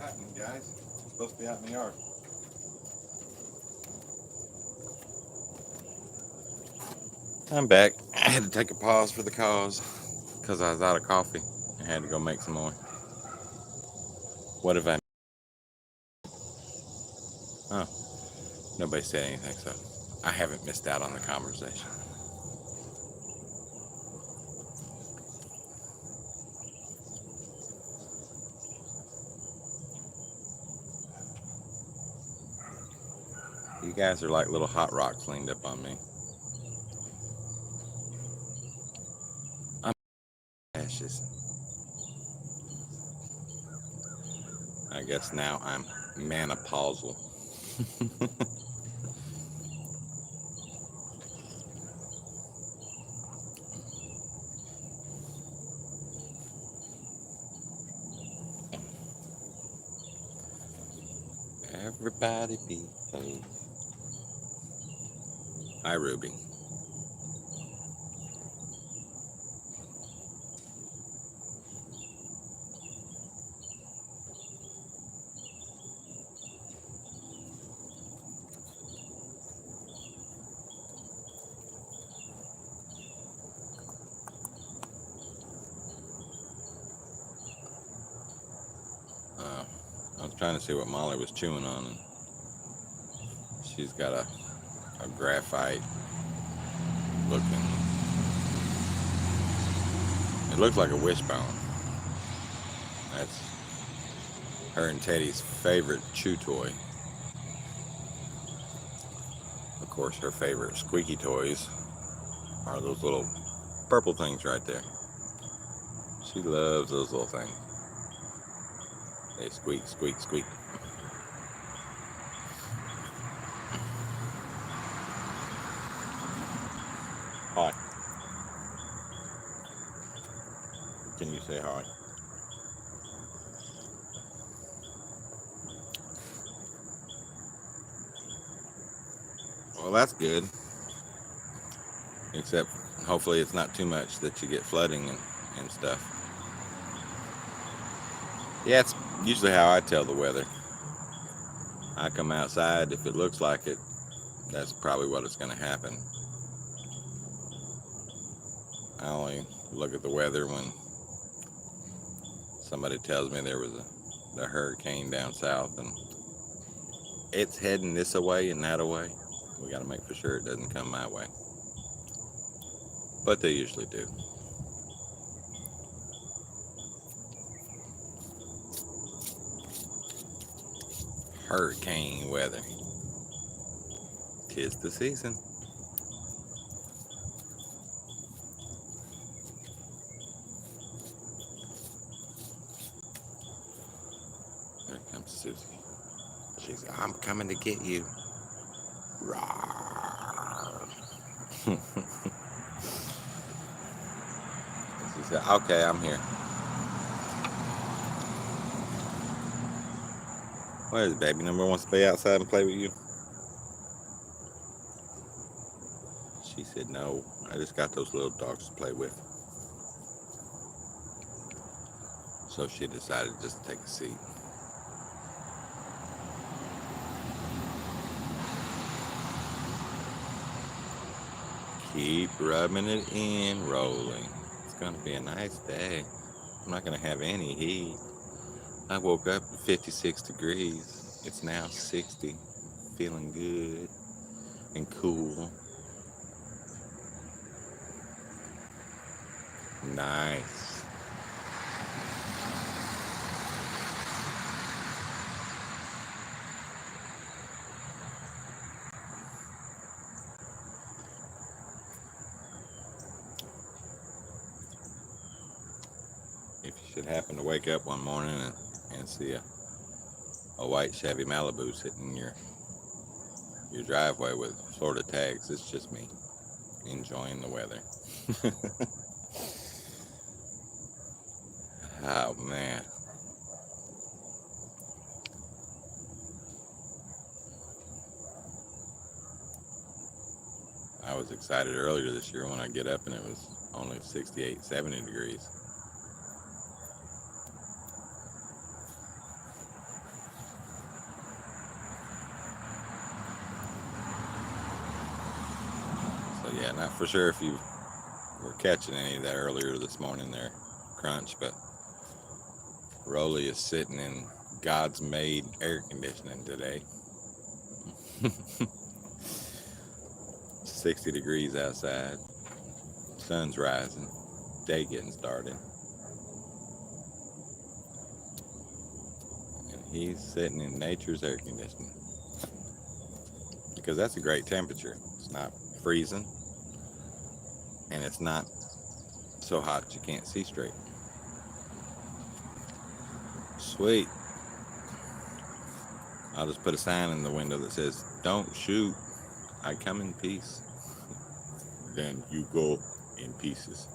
happening, guys? I'm supposed to be out in the yard. I'm back. I had to take a pause for the cause because I was out of coffee. I had to go make some more. What have I? Oh, nobody said anything, so I haven't missed out on the conversation. You guys are like little hot rocks leaned up on me. I'm ashes. I guess now I'm menopausal. Everybody behave. Hi, Ruby. I was trying to see what Molly was chewing on, and she's got a graphite looking. It looks like a wishbone. That's her and Teddy's favorite chew toy. Of course, her favorite squeaky toys are those little purple things right there. She loves those little things. They squeak, squeak, squeak. Hi. Can you say hi? Well, that's good. Except, hopefully it's not too much that you get flooding and stuff. Yeah, it's usually how I tell the weather. I come outside, if it looks like it, that's probably what it's going to happen. I only look at the weather when somebody tells me there was a hurricane down south and it's heading this away and that away. We got to make for sure it doesn't come my way. But they usually do. Hurricane weather. 'Tis the season. There comes Susie. She's, I'm coming to get you. Rawr. She said, okay, I'm here. What is it, baby? Number wants to be outside and play with you? She said, no, I just got those little dogs to play with. So she decided just to take a seat. Keep rubbing it in, rolling. It's going to be a nice day. I'm not going to have any heat. I woke up at 56 degrees. It's now 60. Feeling good and cool. Nice. If you should happen to wake up one morning and see a white Chevy Malibu sitting in your driveway with Florida tags, it's just me enjoying the weather. Oh man. I was excited earlier this year when I get up and it was only 68, 70 degrees. Yeah, not for sure if you were catching any of that earlier this morning there, Crunch, but Rolly is sitting in God's made air conditioning today. 60 degrees outside, sun's rising, day getting started. And he's sitting in nature's air conditioning. Because that's a great temperature. It's not freezing, and it's not so hot you can't see straight. Sweet. I'll just put a sign in the window that says, "Don't shoot. I come in peace." Then you go in pieces.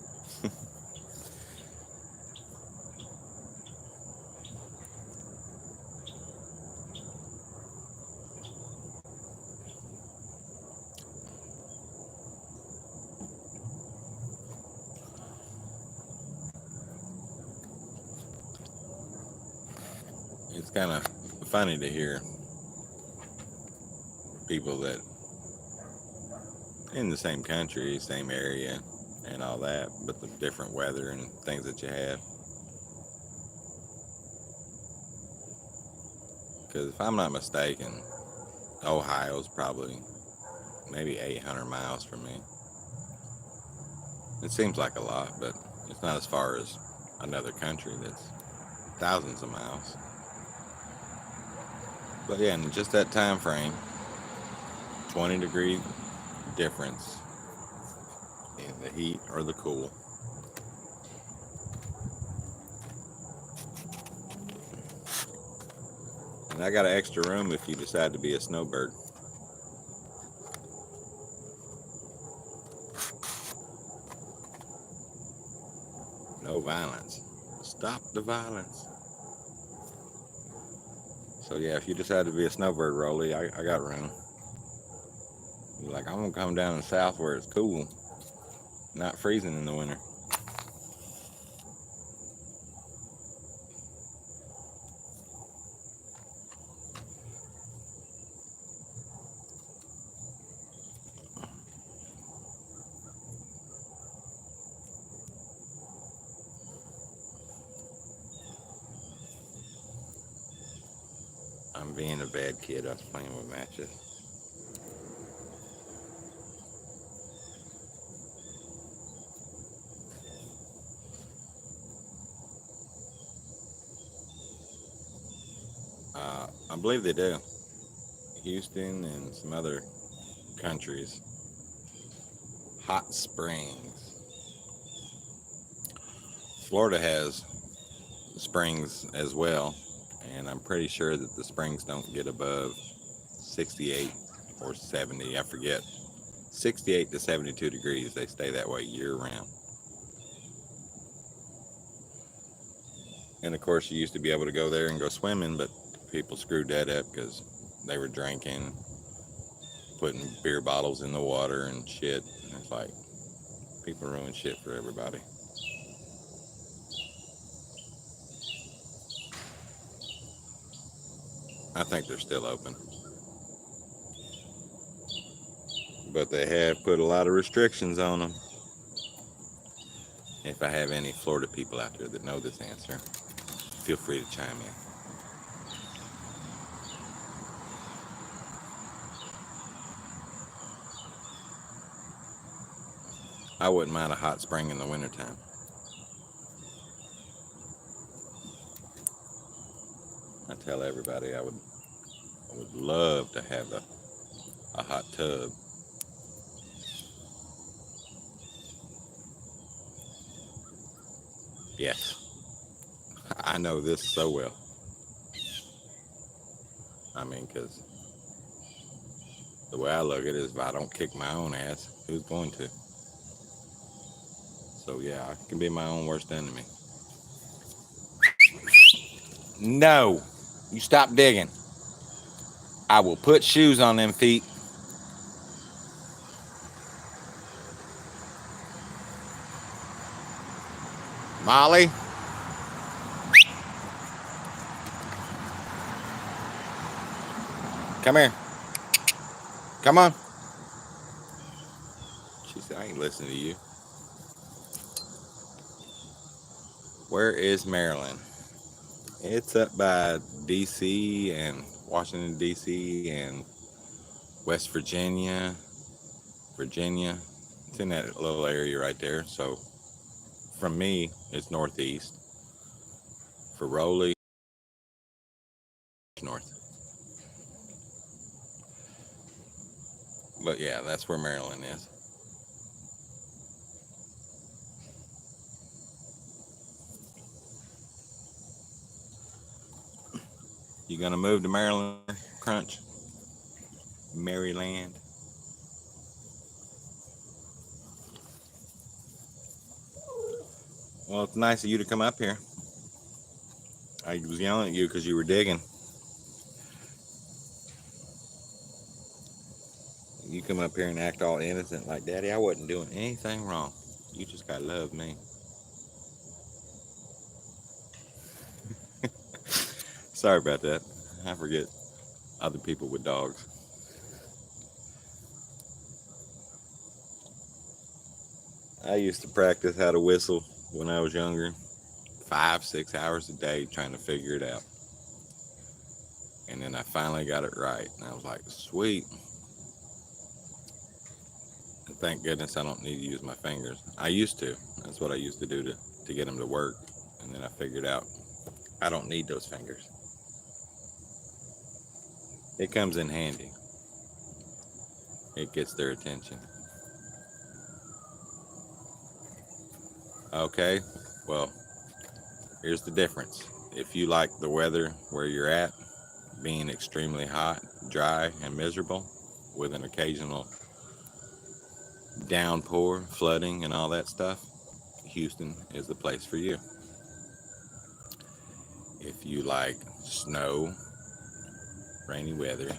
It's kind of funny to hear people that in the same country, same area, and all that, but the different weather and things that you have. Because if I'm not mistaken, Ohio's probably maybe 800 miles from me. It seems like a lot, but it's not as far as another country that's thousands of miles. But yeah, in just that time frame, 20-degree difference in the heat or the cool. And I got an extra room if you decide to be a snowbird. No violence. Stop the violence. So yeah, if you decide to be a snowbird, Rolly, I got room. You're like, I'm gonna come down in the south where it's cool, not freezing in the winter. I'm being a bad kid. I was playing with matches. I believe they do. Houston and some other countries. Hot springs. Florida has springs as well, and I'm pretty sure that the springs don't get above 68 or 70. I forget. 68 to 72 degrees. They stay that way year round. And of course, you used to be able to go there and go swimming, but people screwed that up because they were drinking, putting beer bottles in the water and shit. And it's like, people ruin shit for everybody. I think they're still open. But they have put a lot of restrictions on them. If I have any Florida people out there that know this answer, feel free to chime in. I wouldn't mind a hot spring in the wintertime. I tell everybody I would love to have a hot tub. Yes, I know this so well. I mean, because the way I look at it is if I don't kick my own ass, who's going to? So yeah, I can be my own worst enemy. No, you stop digging. I will put shoes on them feet. Molly. Come here. Come on. She said I ain't listening to you. Where is Maryland? It's up by DC and Washington DC and West Virginia. It's in that little area right there. So from me, it's northeast. For Rowley, north. But yeah, that's where Maryland is. You gonna move to Maryland, Crunch? Maryland? Well, it's nice of you to come up here. I was yelling at you because you were digging. You come up here and act all innocent like, Daddy, I wasn't doing anything wrong. You just gotta love me. Sorry about that. I forget other people with dogs. I used to practice how to whistle when I was younger. 5-6 hours a day trying to figure it out. And then I finally got it right. And I was like, sweet. And thank goodness I don't need to use my fingers. I used to. That's what I used to do to get them to work. And then I figured out I don't need those fingers. It comes in handy. It gets their attention. Okay, well, here's the difference. If you like the weather where you're at, being extremely hot, dry, and miserable, with an occasional downpour, flooding, and all that stuff, Houston is the place for you. If you like snow, rainy weather,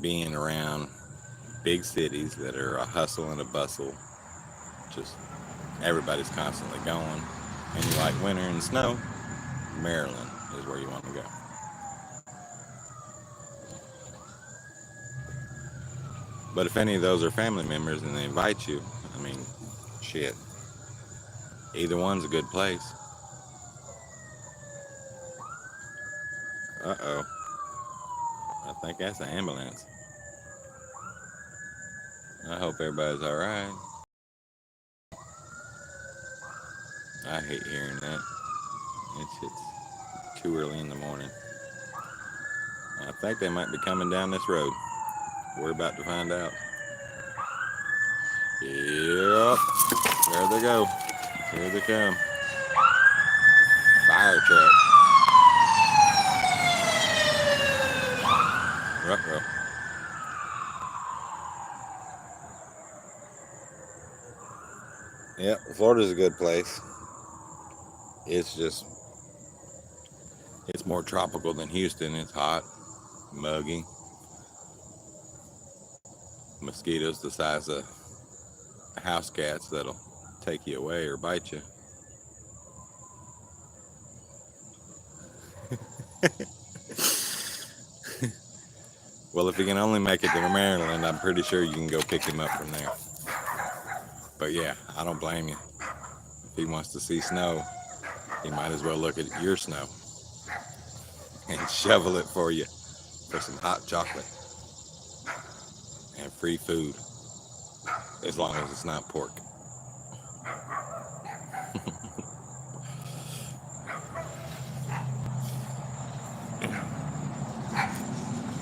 being around big cities that are a hustle and a bustle, just everybody's constantly going, and you like winter and snow, Maryland is where you want to go. But if any of those are family members and they invite you, I mean, shit, either one's a good place. Uh-oh. I think that's an ambulance. I hope everybody's all right. I hate hearing that. It's too early in the morning. I think they might be coming down this road. We're about to find out. Yep. There they go. Here they come. Fire truck. Ruh-roh. Yep, Florida's a good place. It's just, it's more tropical than Houston. It's hot, muggy. Mosquitoes the size of house cats that'll take you away or bite you. Well, if you can only make it to Maryland, I'm pretty sure you can go pick him up from there. But yeah, I don't blame you. If he wants to see snow, he might as well look at your snow and shovel it for you for some hot chocolate and free food, as long as it's not pork.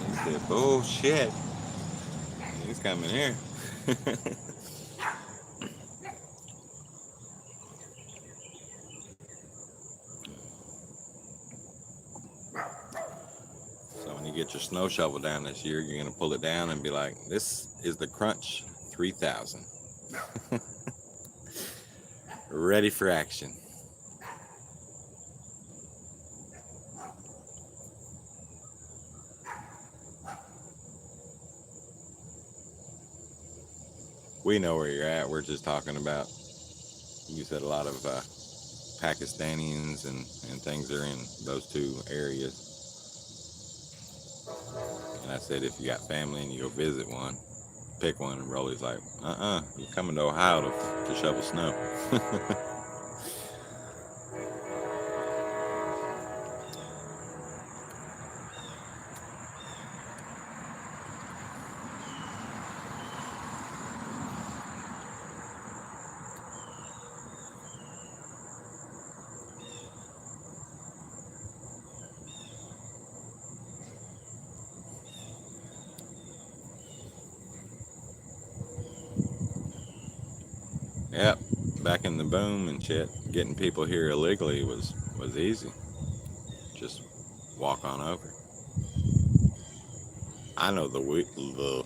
He said, bullshit. He's coming here. So when you get your snow shovel down this year, you're going to pull it down and be like, this is the Crunch 3000. Ready for action. We know where you're at. We're just talking about, you said a lot of Pakistanis and things are in those two areas. And I said if you got family and you go visit one, pick one, and Rolly's like, you're coming to Ohio to shovel snow. Yep, back in the boom and shit, getting people here illegally was easy. Just walk on over. I know the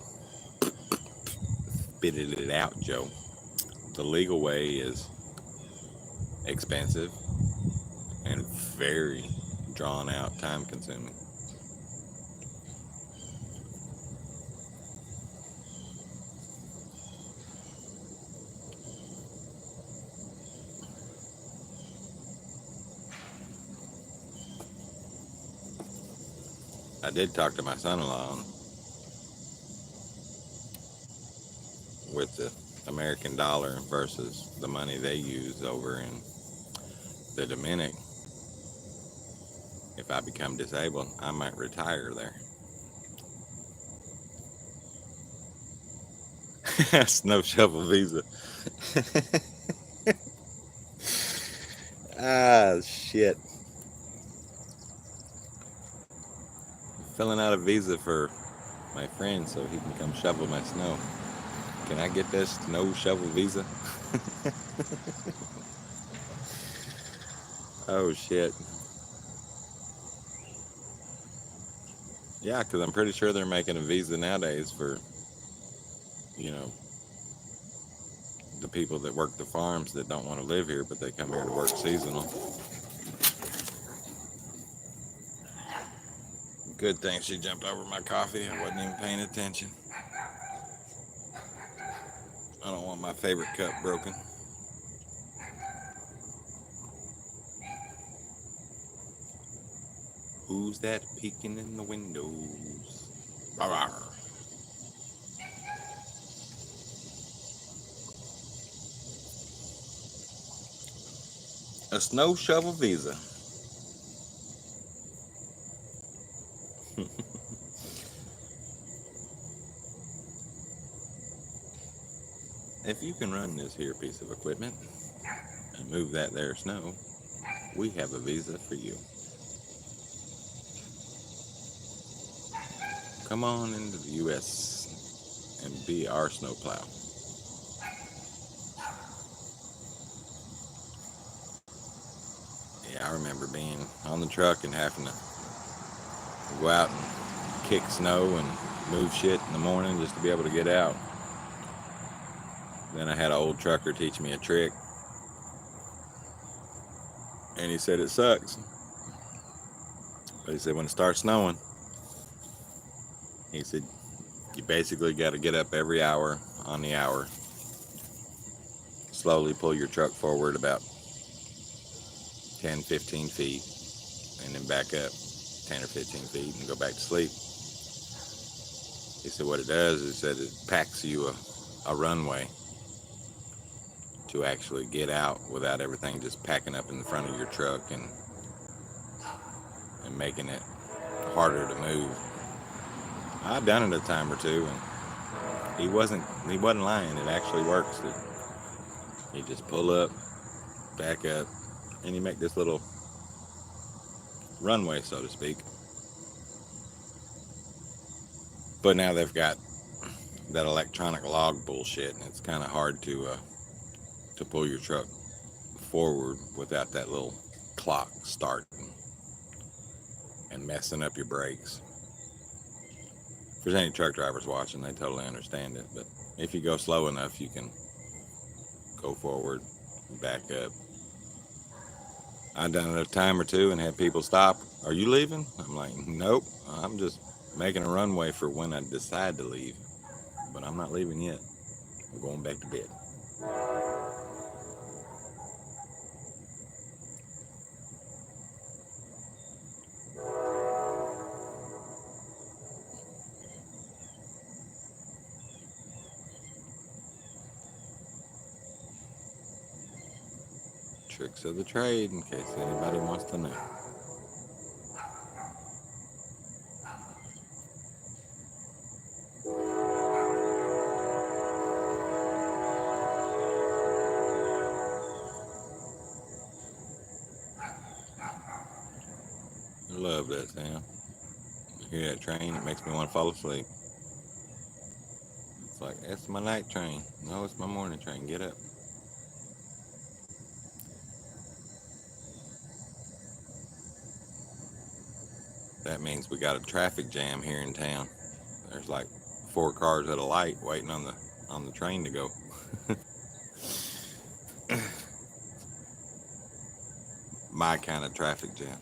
spit it out, Joe. The legal way is expensive and very drawn out, time consuming. I did talk to my son-in-law with the American dollar versus the money they use over in the Dominic. If I become disabled, I might retire there. Snow shovel visa. Ah, shit. Filling out a visa for my friend so he can come shovel my snow. Can I get this snow shovel visa? Oh, shit. Yeah, because I'm pretty sure they're making a visa nowadays for, you know, the people that work the farms that don't want to live here, but they come here to work seasonal. Good thing she jumped over my coffee. I wasn't even paying attention. I don't want my favorite cup broken. Who's that peeking in the windows? Rawr. A snow shovel visa. If you can run this here piece of equipment and move that there snow, we have a visa for you. Come on into the U.S. and be our snowplow. Yeah, I remember being on the truck and having to go out and kick snow and move shit in the morning just to be able to get out. Then I had an old trucker teach me a trick, and he said it sucks. But he said when it starts snowing, he said you basically got to get up every hour on the hour, slowly pull your truck forward about 10, 15 feet, and then back up 10 or 15 feet and go back to sleep. He said what it does is that it packs you a runway to actually get out without everything just packing up in the front of your truck and making it harder to move. I've done it a time or two, and he wasn't lying. It actually works. You just pull up, back up, and you make this little runway, so to speak. But now they've got that electronic log bullshit, and it's kind of hard to pull your truck forward without that little clock starting and messing up your brakes. If there's any truck drivers watching, they totally understand it. But if you go slow enough, you can go forward, back up. I've done it a time or two and had people stop. Are you leaving? I'm like, nope. I'm just making a runway for when I decide to leave. But I'm not leaving yet. I'm going back to bed. tricks of the trade in case anybody wants to know. I love that sound. I hear that train, it makes me want to fall asleep. It's like, it's my night train. No, it's my morning train. Get up. That means we got a traffic jam here in town. There's like 4 cars at a light waiting on the train to go. My kind of traffic jam.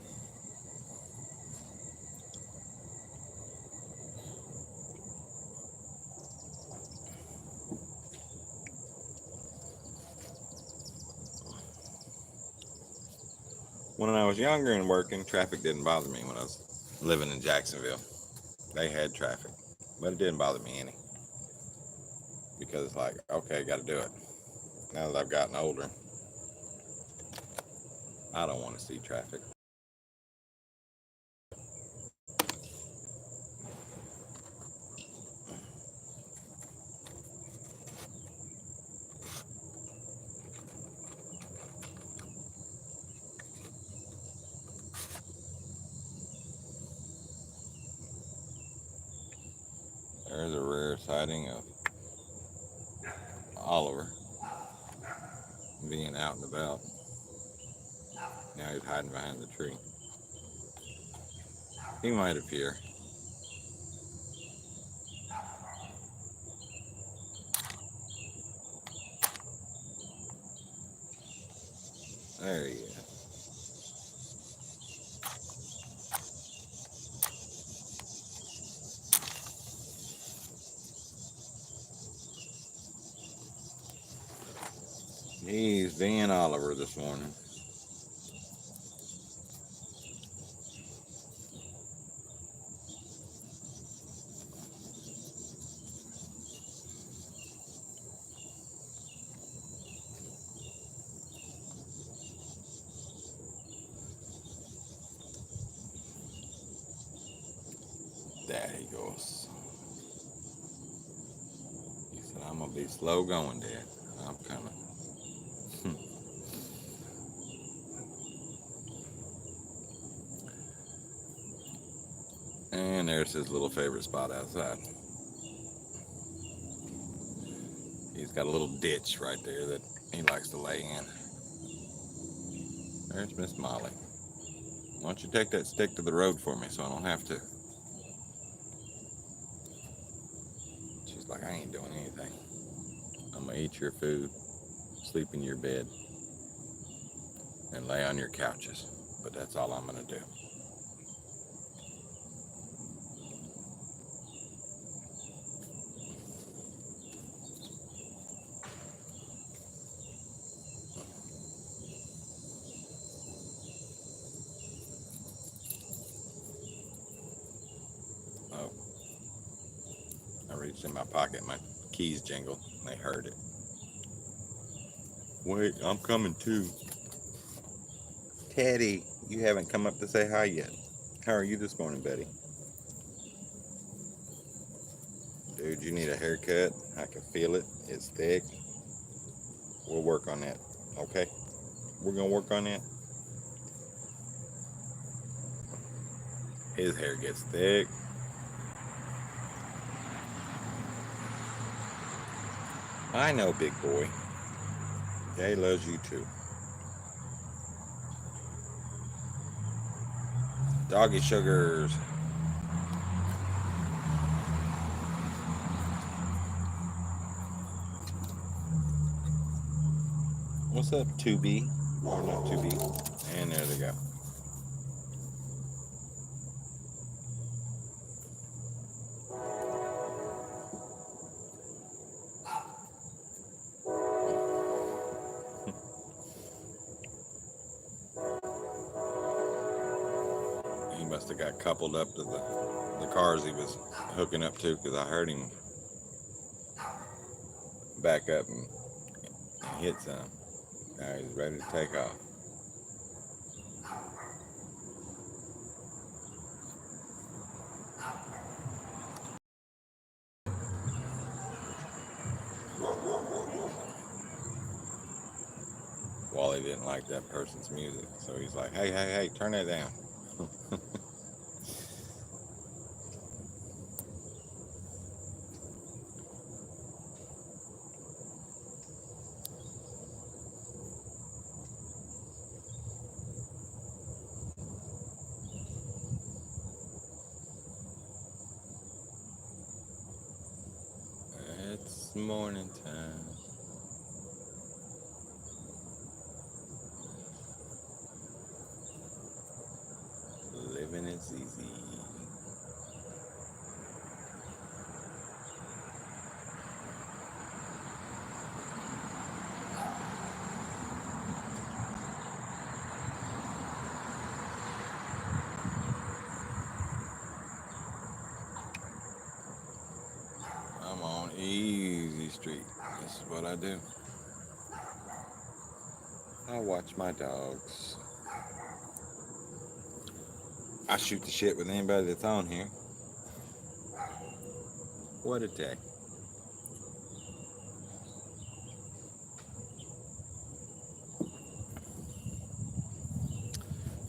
When I was younger and working, traffic didn't bother me when I was living in Jacksonville. They had traffic, but it didn't bother me any. Because it's like, okay, got to do it. Now that I've gotten older, I don't want to see traffic. There's a rare sighting of Oliver being out and about. Now he's hiding behind the tree. He might appear. There he is. He's being Oliver this morning. There he goes. He said, I'm going to be slow going, Dad. I'm coming. And there's his little favorite spot outside. He's got a little ditch right there that he likes to lay in. There's Miss Molly. Why don't you take that stick to the road for me so I don't have to? She's like, I ain't doing anything. I'm going to eat your food, sleep in your bed, and lay on your couches. But that's all I'm going to do. Oh, I reached in my pocket, my keys jingled, and they heard it. Wait, I'm coming too. Teddy, you haven't come up to say hi yet. How are you this morning, Betty? Dude, you need a haircut. I can feel it. It's thick. We'll work on that. Okay? We're going to work on that. His hair gets thick. I know, big boy. Daddy loves you too. Doggy sugars. What's up, 2B? Or not 2B. And there they go. He must have got coupled up to the cars he was hooking up to, because I heard him back up and hit some. Now he's ready to take off. Wally didn't like that person's music, so he's like, hey, hey, hey, turn that down. It's morning time. Living is easy. I'm on Easy Street. This is what I do. I watch my dogs. I shoot the shit with anybody that's on here. What a day.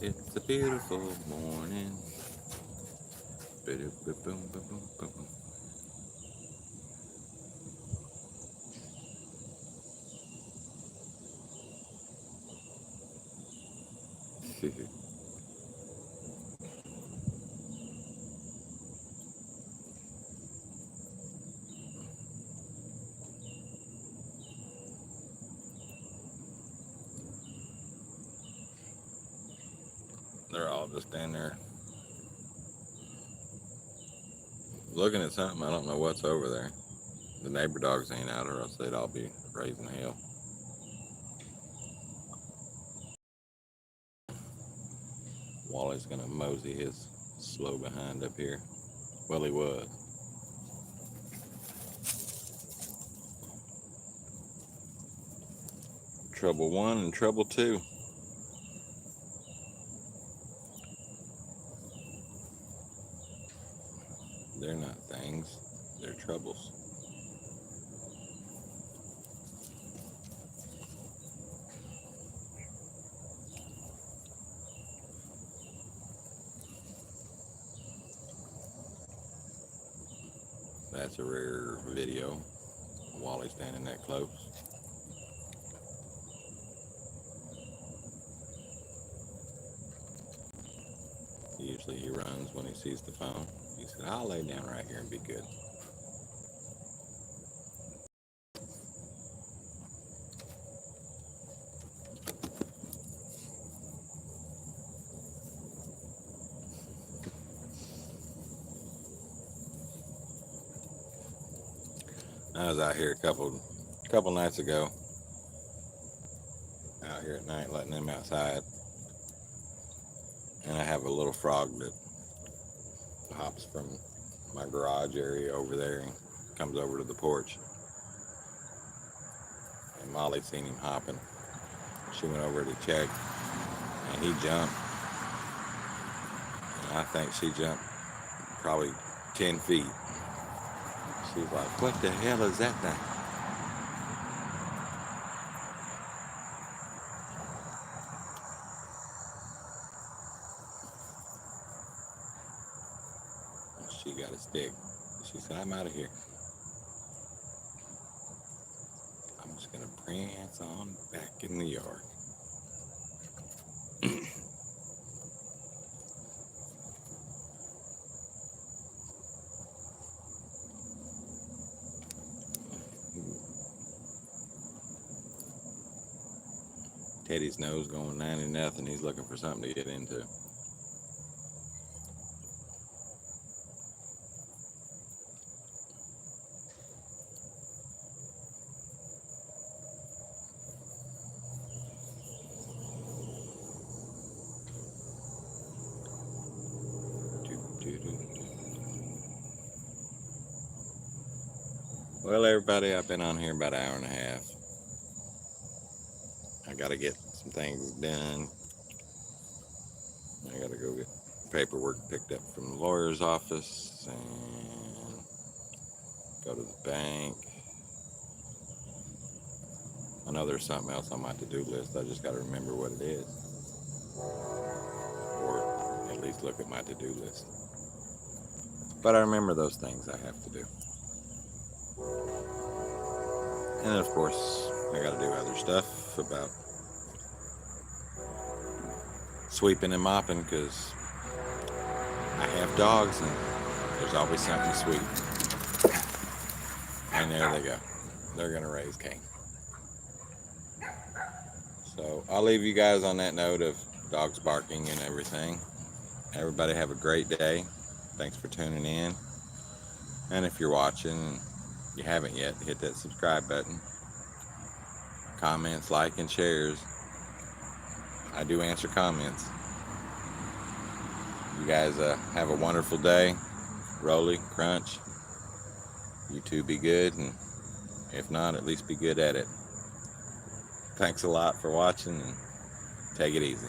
It's a beautiful morning. Boom, boom, boom, boom, boom. They're all just standing there looking at something. I don't know what's over there. The neighbor dogs ain't out, or else they'd all be raising hell. Wally's gonna mosey his slow behind up here. Well, he was. Trouble one and trouble two. They're not things, they're troubles. That's a rare video. Wally standing that close. Usually he runs when he sees the phone. He said, I'll lay down right here and be good. I was out here a couple nights ago, out here at night letting them outside, and I have a little frog that hops from my garage area over there and comes over to the porch. And Molly seen him hopping. She went over to check, and he jumped. And I think she jumped probably 10 feet. She's like, what the hell is that thing? She got a stick. She said, I'm out of here. I'm just going to prance on back in the yard. Teddy's nose going 90-0. He's looking for something to get into. Well, everybody, I've been on here about an hour and a half. I I gotta get some things done. I gotta go get paperwork picked up from the lawyer's office and go to the bank. I know there's something else on my to-do list. I just gotta remember what it is. Or at least look at my to-do list. But I remember those things I have to do. And then, of course, I gotta do other stuff about sweeping and mopping because I have dogs and there's always something to sweep. And there they go. They're gonna raise Cain. So I'll leave you guys on that note of dogs barking and everything. Everybody have a great day. Thanks for tuning in. And if you're watching, you haven't yet, hit that subscribe button. Comments, like, and shares. I do answer comments. You guys have a wonderful day. Rolly, crunch. You two be good, and if not, at least be good at it. Thanks a lot for watching, and take it easy.